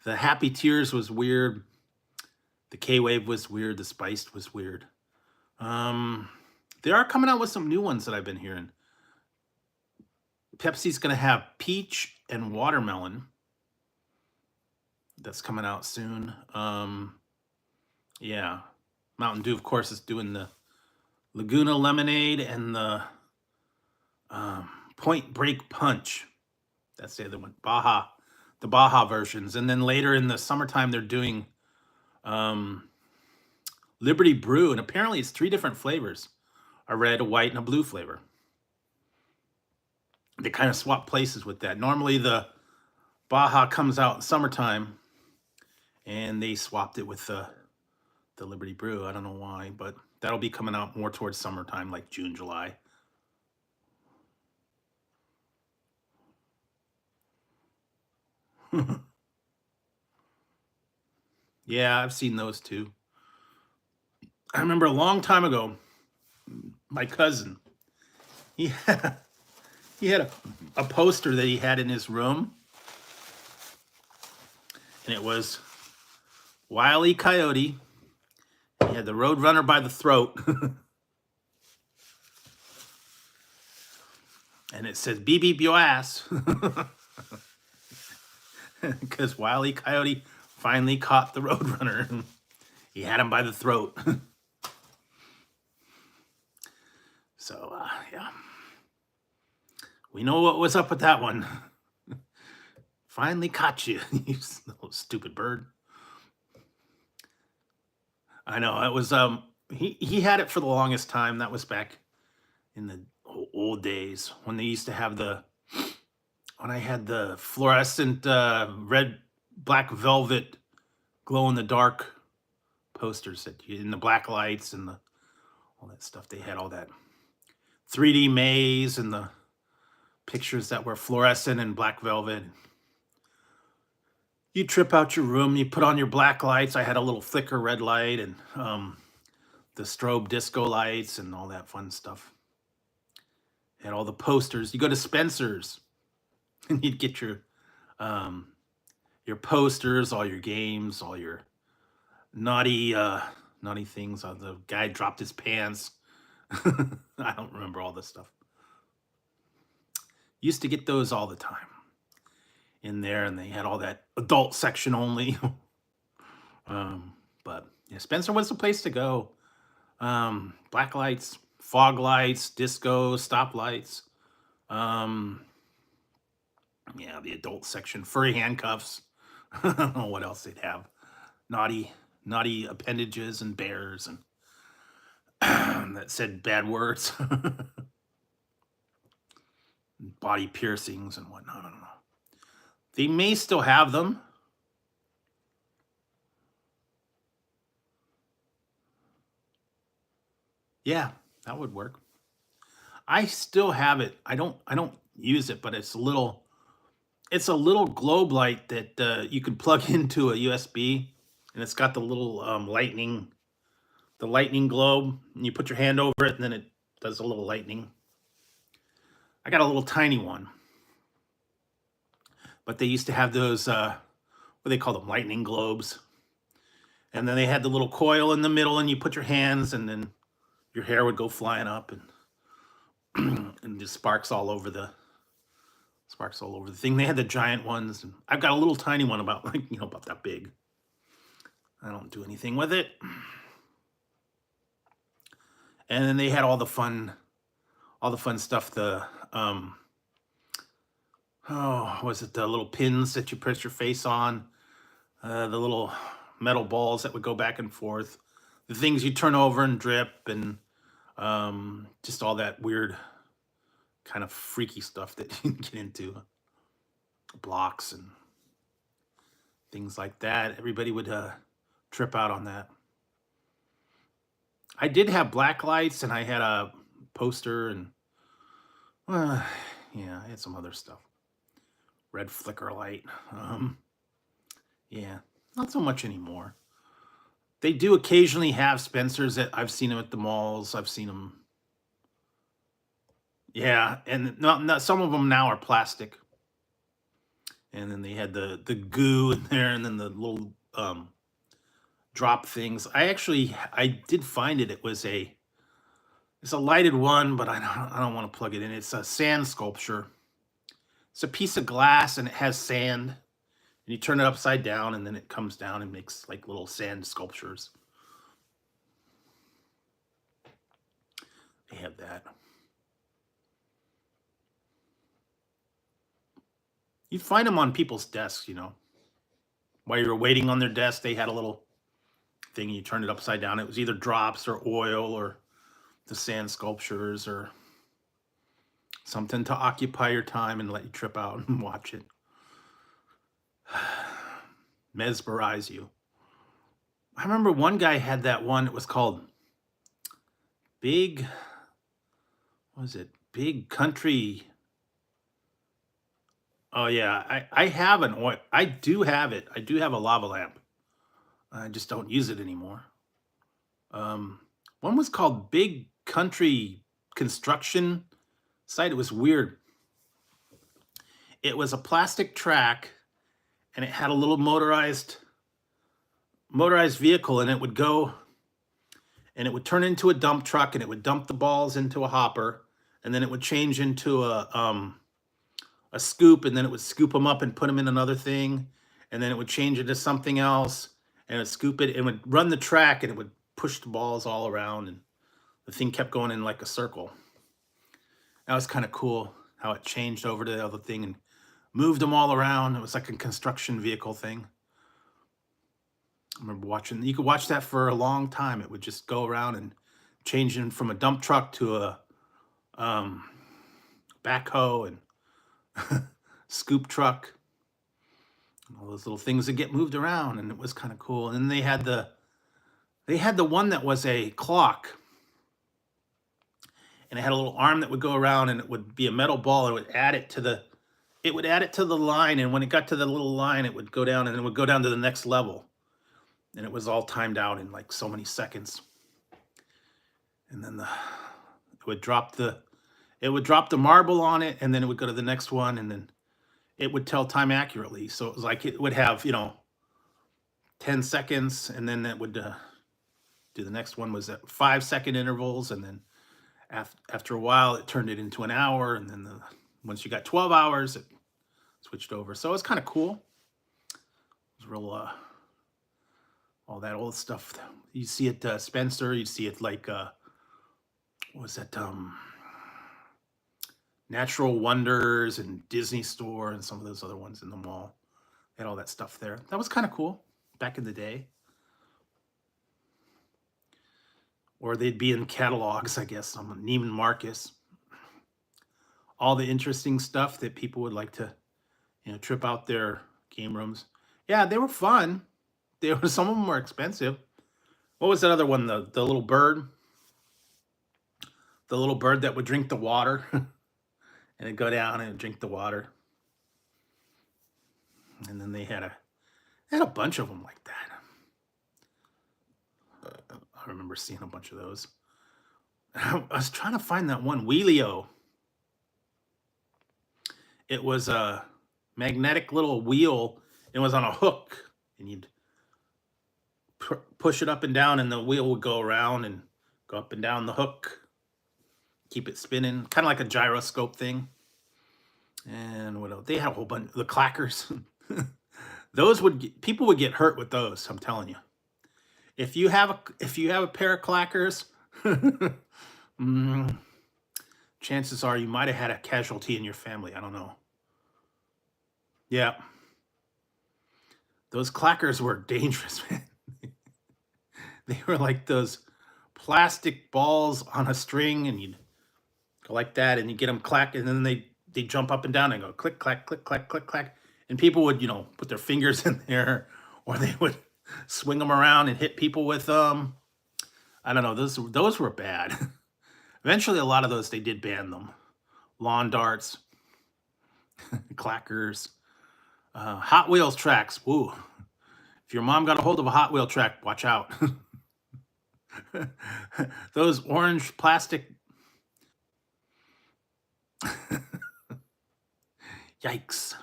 the Happy Tears was weird. The K-Wave was weird. The Spiced was weird. They are coming out with some new ones that I've been hearing. Pepsi's going to have peach and watermelon. That's coming out soon. Yeah. Mountain Dew, of course, is doing the Laguna Lemonade and the Point Break Punch. That's the other one. The Baja versions. And then later in the summertime, they're doing Liberty Brew. And apparently it's 3 different flavors. A red, a white, and a blue flavor. They kind of swap places with that. Normally the Baja comes out in summertime, and they swapped it with the Liberty Brew. I don't know why, but that'll be coming out more towards summertime, like June, July. Yeah, I've seen those too. I remember a long time ago, my cousin, he had, a poster that he had in his room, and it was Wile E. Coyote. He had the Roadrunner by the throat. And it says, beep, beep, your ass. Because Wile E. Coyote finally caught the Roadrunner. He had him by the throat. So, yeah. We know what was up with that one. Finally caught you, you little stupid bird. I know, it was, he had it for the longest time. That was back in the old days when they used to have when I had the fluorescent red, black velvet, glow in the dark posters that in the black lights and all that stuff. They had all that 3D maze and the pictures that were fluorescent and black velvet. You trip out your room, you put on your black lights. I had a little thicker red light and the strobe disco lights and all that fun stuff. And all the posters. You go to Spencer's and you'd get your posters, all your games, all your naughty things. The guy dropped his pants. I don't remember all this stuff. Used to get those all the time in there, and they had all that adult section only. But yeah, Spencer was the place to go. Black lights, fog lights, disco, stoplights. Yeah, the adult section, furry handcuffs. I don't know what else they'd have. Naughty appendages and bears and that said bad words. Body piercings and whatnot. I don't know. They may still have them. Yeah, that would work. I still have it. I don't use it, but it's a little it's a little globe light that you can plug into a USB, and it's got the little the lightning globe, and you put your hand over it, and then it does a little lightning. I got a little tiny one, but they used to have those what they call them, lightning globes, and then they had the little coil in the middle, and you put your hands, and then your hair would go flying up, and and just sparks all over the thing. They had the giant ones, and I've got a little tiny one about about that big. I don't do anything with it. And then they had all the fun stuff. The was it the little pins that you press your face on? The little metal balls that would go back and forth. The things you turn over and drip, and just all that weird kind of freaky stuff that you can get into. Blocks and things like that. Everybody would trip out on that. I did have black lights, and I had a poster, and yeah, I had some other stuff. Red flicker light. Yeah, not so much anymore. They do occasionally have Spencers. That I've seen them at the malls. I've seen them. Yeah, and not some of them now are plastic. And then they had the goo in there, and then the little drop things. I did find it. It's a lighted one, but I don't want to plug it in. It's a sand sculpture. It's a piece of glass, and it has sand. And you turn it upside down, and then it comes down and makes like little sand sculptures. They have that. You'd find them on people's desks, While you were waiting on their desk, they had a little thing, and you turned it upside down. It was either drops or oil or the sand sculptures or something to occupy your time and let you trip out and watch it. Mesmerize you. I remember one guy had that one. It was called Big, what was it? Big Country. Oh yeah, I have an oil. I do have it. I do have a lava lamp. I just don't use it anymore. One was called Big Country Construction Site. It was weird. It was a plastic track, and it had a little motorized vehicle, and it would go, and it would turn into a dump truck, and it would dump the balls into a hopper, and then it would change into a scoop, and then it would scoop them up and put them in another thing, and then it would change into something else, and it would scoop it, and it would run the track, and it would push the balls all around, and the thing kept going in like a circle. That was kind of cool how it changed over to the other thing and moved them all around. It was like a construction vehicle thing. I remember watching. You could watch that for a long time. It would just go around and changing from a dump truck to a backhoe and scoop truck. All those little things that get moved around, and it was kind of cool. And then they had the one that was a clock, and it had a little arm that would go around, and it would be a metal ball, and it would add it to the line, and when it got to the little line, it would go down, and it would go down to the next level, and it was all timed out in like so many seconds. And then it would drop the marble on it, and then it would go to the next one, and then it would tell time accurately. So it was like it would have 10 seconds, and then it would do the next one was at 5-second intervals, and then after a while it turned it into an hour, and then once you got 12 hours it switched over. So it was kind of cool. It was real all that old stuff. You see it Spencer, you see it like what was that Natural Wonders and Disney Store and some of those other ones in the mall. They had all that stuff there. That was kind of cool back in the day. Or they'd be in catalogs, I guess, on Neiman Marcus. All the interesting stuff that people would like to, trip out their game rooms. Yeah, they were fun. Some of them were expensive. What was that other one? The little bird? The little bird that would drink the water. And it'd go down and drink the water. And then they had a bunch of them like that. I remember seeing a bunch of those. I was trying to find that one Wheelio. It was a magnetic little wheel. It was on a hook, and you'd push it up and down, and the wheel would go around and go up and down the hook, keep it spinning, kind of like a gyroscope thing. And what else? They had a whole bunch. The clackers. Those people would get hurt with those. I'm telling you. If you have a pair of clackers, chances are you might have had a casualty in your family. I don't know. Yeah, those clackers were dangerous, man. They were like those plastic balls on a string, and you'd go like that, and you get them clack, and then they jump up and down and go click clack click clack click clack, and people would put their fingers in there, or they would swing them around and hit people with them. I don't know. Those were bad. Eventually, a lot of those they did ban them. Lawn darts, clackers, Hot Wheels tracks. Woo! If your mom got a hold of a Hot Wheel track, watch out. Those orange plastic. Yikes.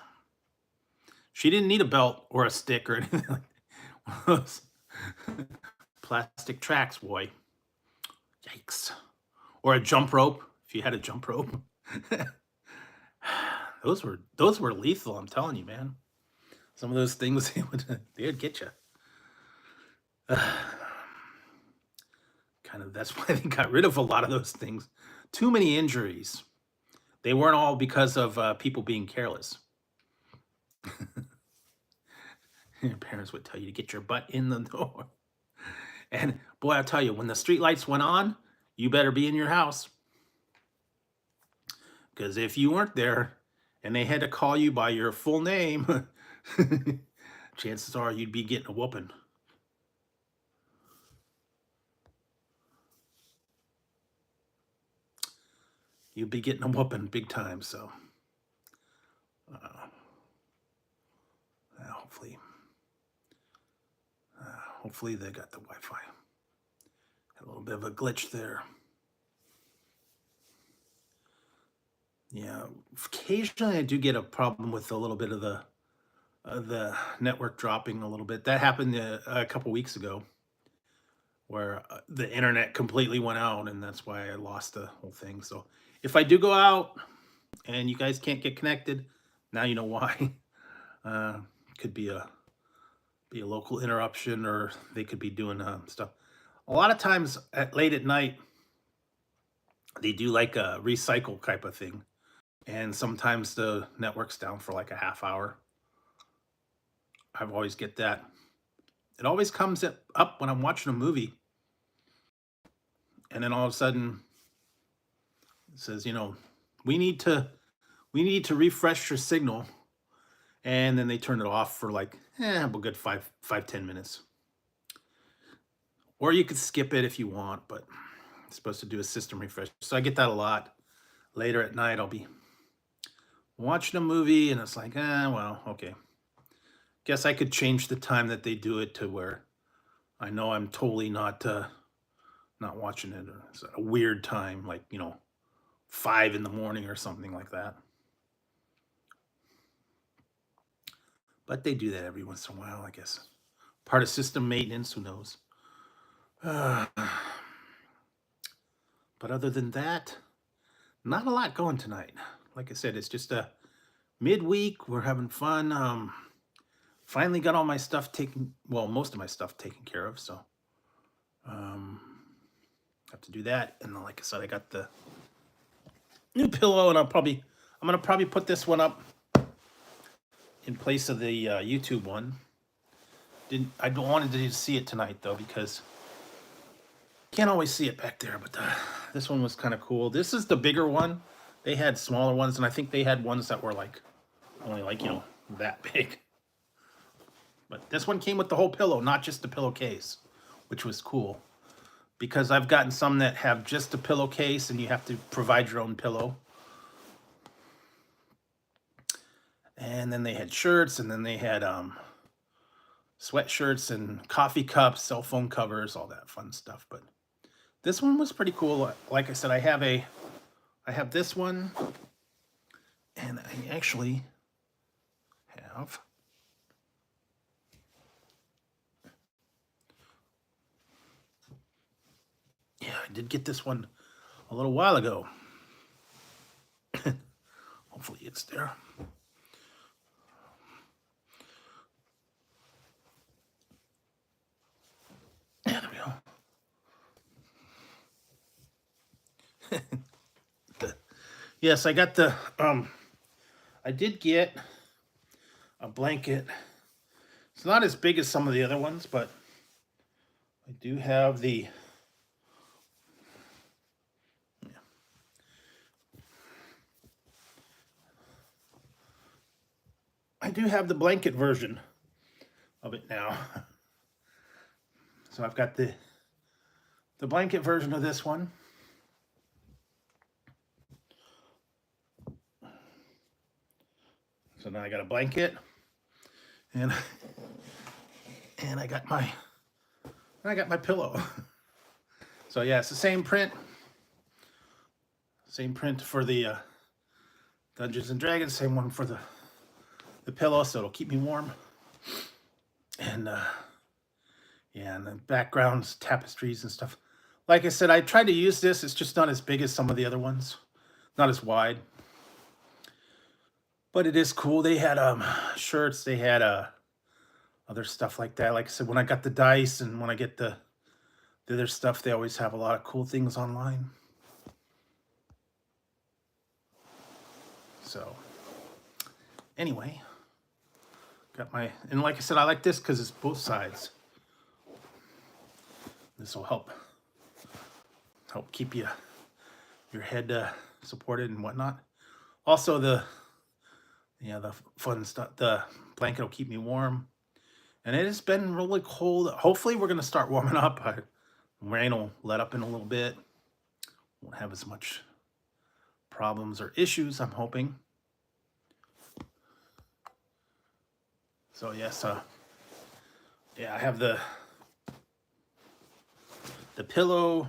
She didn't need a belt or a stick or anything like that. Those plastic tracks, boy. Yikes. Or a jump rope, if you had a jump rope. Those were lethal, I'm telling you, man. Some of those things they'd get you. Kind of that's why they got rid of a lot of those things. Too many injuries. They weren't all because of people being careless. Your parents would tell you to get your butt in the door. And boy, I'll tell you, when the street lights went on, you better be in your house. Because if you weren't there and they had to call you by your full name, chances are you'd be getting a whooping. You'd be getting a whooping big time, so hopefully they got the Wi-Fi. A little bit of a glitch there. Yeah, occasionally I do get a problem with a little bit of the network dropping a little bit. That happened a couple weeks ago, where the internet completely went out, and that's why I lost the whole thing. So if I do go out and you guys can't get connected, now you know why. Could be a local interruption, or they could be doing stuff. A lot of times late at night, they do like a recycle type of thing, and sometimes the network's down for like a half hour. I've always get that. It always comes up when I'm watching a movie, and then all of a sudden it says, we need to refresh your signal, and then they turn it off for like a good 10 minutes. Or you could skip it if you want, but it's supposed to do a system refresh. So I get that a lot. Later at night, I'll be watching a movie, and it's like, well, okay. Guess I could change the time that they do it to where I know I'm totally not watching it. Or it's a weird time, like 5 in the morning or something like that. But they do that every once in a while, I guess. Part of system maintenance, who knows? But other than that, not a lot going tonight. Like I said, it's just a midweek. We're having fun. Finally got all my stuff most of my stuff taken care of. So have to do that. And like I said, I got the new pillow, and I'm gonna probably put this one up in place of the YouTube one. I don't wanted to see it tonight though, because can't always see it back there. But this one was kind of cool. This is the bigger one. They had smaller ones, and I think they had ones that were like only like that big. But this one came with the whole pillow, not just the pillowcase, which was cool. Because I've gotten some that have just a pillowcase and you have to provide your own pillow. And then they had shirts, and then they had sweatshirts and coffee cups, cell phone covers, all that fun stuff. But this one was pretty cool. Like I said, I have this one, and I actually have I did get this one a little while ago. Hopefully it's there. Yeah, there we go. Yes, I got the I did get a blanket. It's not as big as some of the other ones, but I do have the blanket version of it now. So I've got the blanket version of this one. So now I got a blanket, and I got my pillow. So yeah, it's the same print for the Dungeons and Dragons, same one for the pillow, so it'll keep me warm. And yeah, and the backgrounds, tapestries and stuff. Like I said, I tried to use this. It's just not as big as some of the other ones, not as wide. But it is cool. They had shirts. They had other stuff like that. Like I said, when I got the dice and when I get the other stuff, they always have a lot of cool things online. So anyway, got my, and like I said, I like this because it's both sides. This will help keep your head supported and whatnot. Also, the fun stuff. The blanket will keep me warm, and it has been really cold. Hopefully, we're gonna start warming up. Rain will let up in a little bit. Won't have as much problems or issues, I'm hoping. So yes, yeah, I have the pillow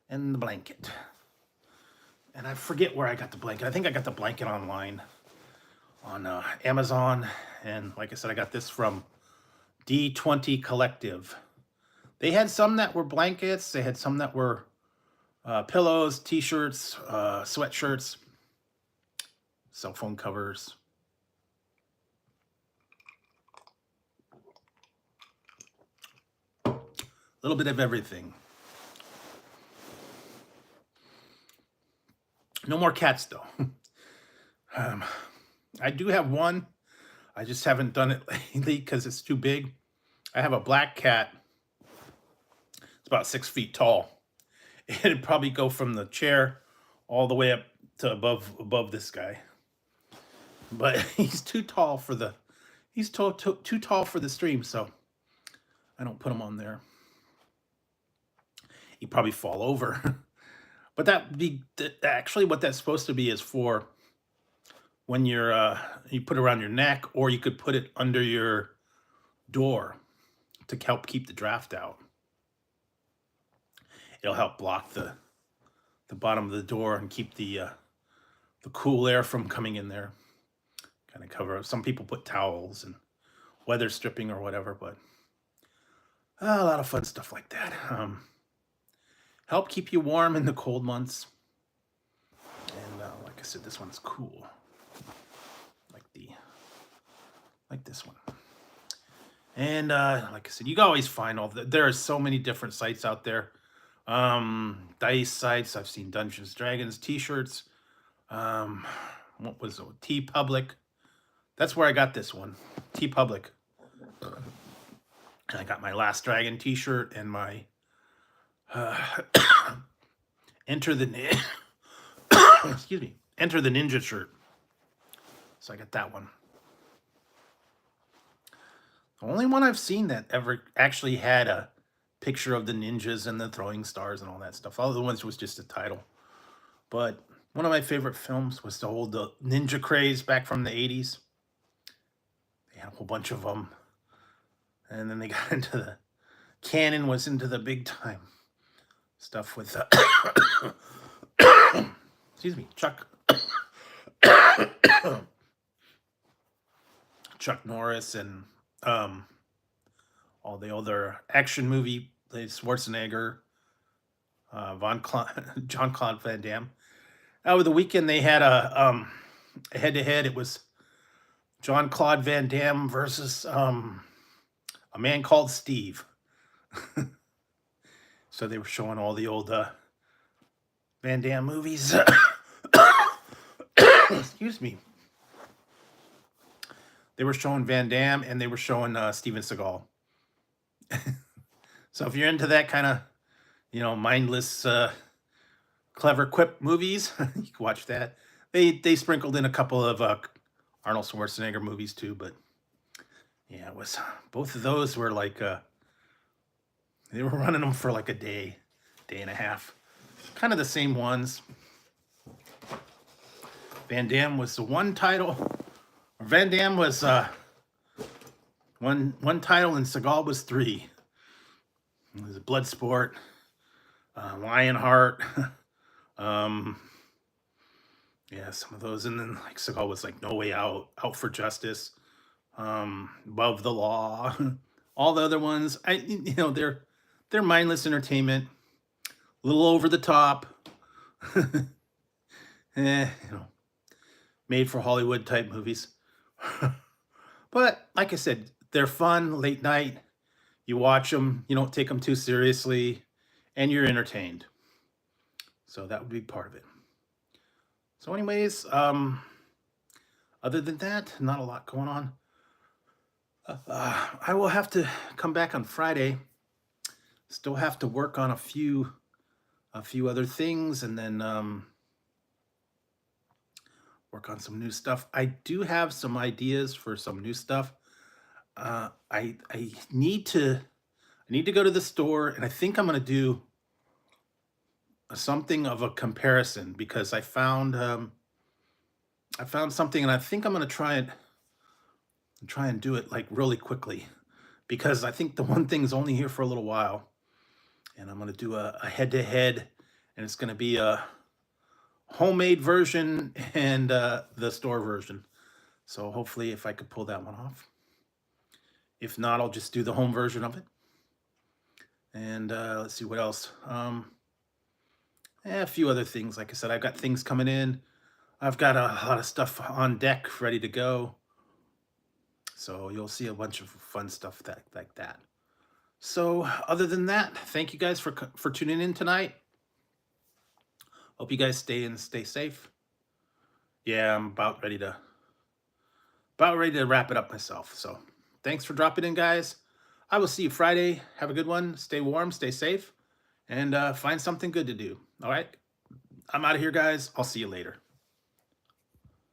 and the blanket. And I forget where I got the blanket. I think I got the blanket online on Amazon. And like I said, I got this from D20 Collective. They had some that were blankets. They had some that were pillows, t-shirts, sweatshirts, cell phone covers. A little bit of everything. No more cats, though. I do have one. I just haven't done it lately because it's too big. I have a black cat. It's about 6 feet tall. It'd probably go from the chair all the way up to above this guy. But he's too tall for the too tall for the stream, so I don't put him on there. He'd probably fall over. But actually what that's supposed to be is for when you're you put it around your neck, or you could put it under your door to help keep the draft out. It'll help block the bottom of the door and keep the cool air from coming in there. Kind of cover. Some people put towels and weather stripping or whatever, but a lot of fun stuff like that. Help keep you warm in the cold months. And like I said, this one's cool. Like this one. And like I said, you can always find there are so many different sites out there. Dice sites. I've seen Dungeons Dragons t-shirts. What was it? TeePublic. That's where I got this one. TeePublic. I got my Last Dragon t-shirt and my Enter the excuse me, Enter the Ninja shirt. So I got that one. The only one I've seen that ever actually had a picture of the ninjas and the throwing stars and all that stuff. All the ones was just a title. But one of my favorite films was the ninja craze back from the 80s. They had a whole bunch of them. And then they got into the, Canon was into the big time stuff with, excuse me, Chuck Norris and all the other action movie, Schwarzenegger, Jean-Claude Van Damme. Over the weekend they had a head-to-head. It was Jean-Claude Van Damme versus a man called Steve. So they were showing all the old Van Damme movies. Excuse me. They were showing Van Damme and they were showing Steven Seagal. So if you're into that kind of, mindless, clever quip movies, you can watch that. They sprinkled in a couple of Arnold Schwarzenegger movies too, but yeah, it was, both of those were like, they were running them for like a day and a half. Kind of the same ones. Van Damme was the one title. Van Damme was one title and Seagal was 3. It was Bloodsport, Lionheart. Yeah, some of those. And then like Seagal was like No Way Out, Out for Justice, Above the Law. All the other ones, they're mindless entertainment, a little over the top. Made for Hollywood type movies. But like I said, they're fun, late night. You watch them, you don't take them too seriously, and you're entertained. So that would be part of it. So anyways, other than that, not a lot going on. I will have to come back on Friday. Still have to work on a few other things, and then work on some new stuff. I do have some ideas for some new stuff. I need to go to the store, and I think I'm going to do something of a comparison, because I found something, and I think I'm going to try and do it like really quickly, because I think the one thing's only here for a little while, and I'm going to do a head-to-head, and it's going to be a homemade version and the store version. So hopefully if I could pull that one off. If not, I'll just do the home version of it. And let's see what else. A few other things. Like I said, I've got things coming in. I've got a lot of stuff on deck ready to go. So you'll see a bunch of fun stuff like that. So other than that, thank you guys for tuning in tonight. Hope you guys stay safe. Yeah, I'm about ready to wrap it up myself. So thanks for dropping in, guys. I will see you Friday. Have a good one. Stay warm, stay safe, and find something good to do. All right? I'm out of here, guys. I'll see you later.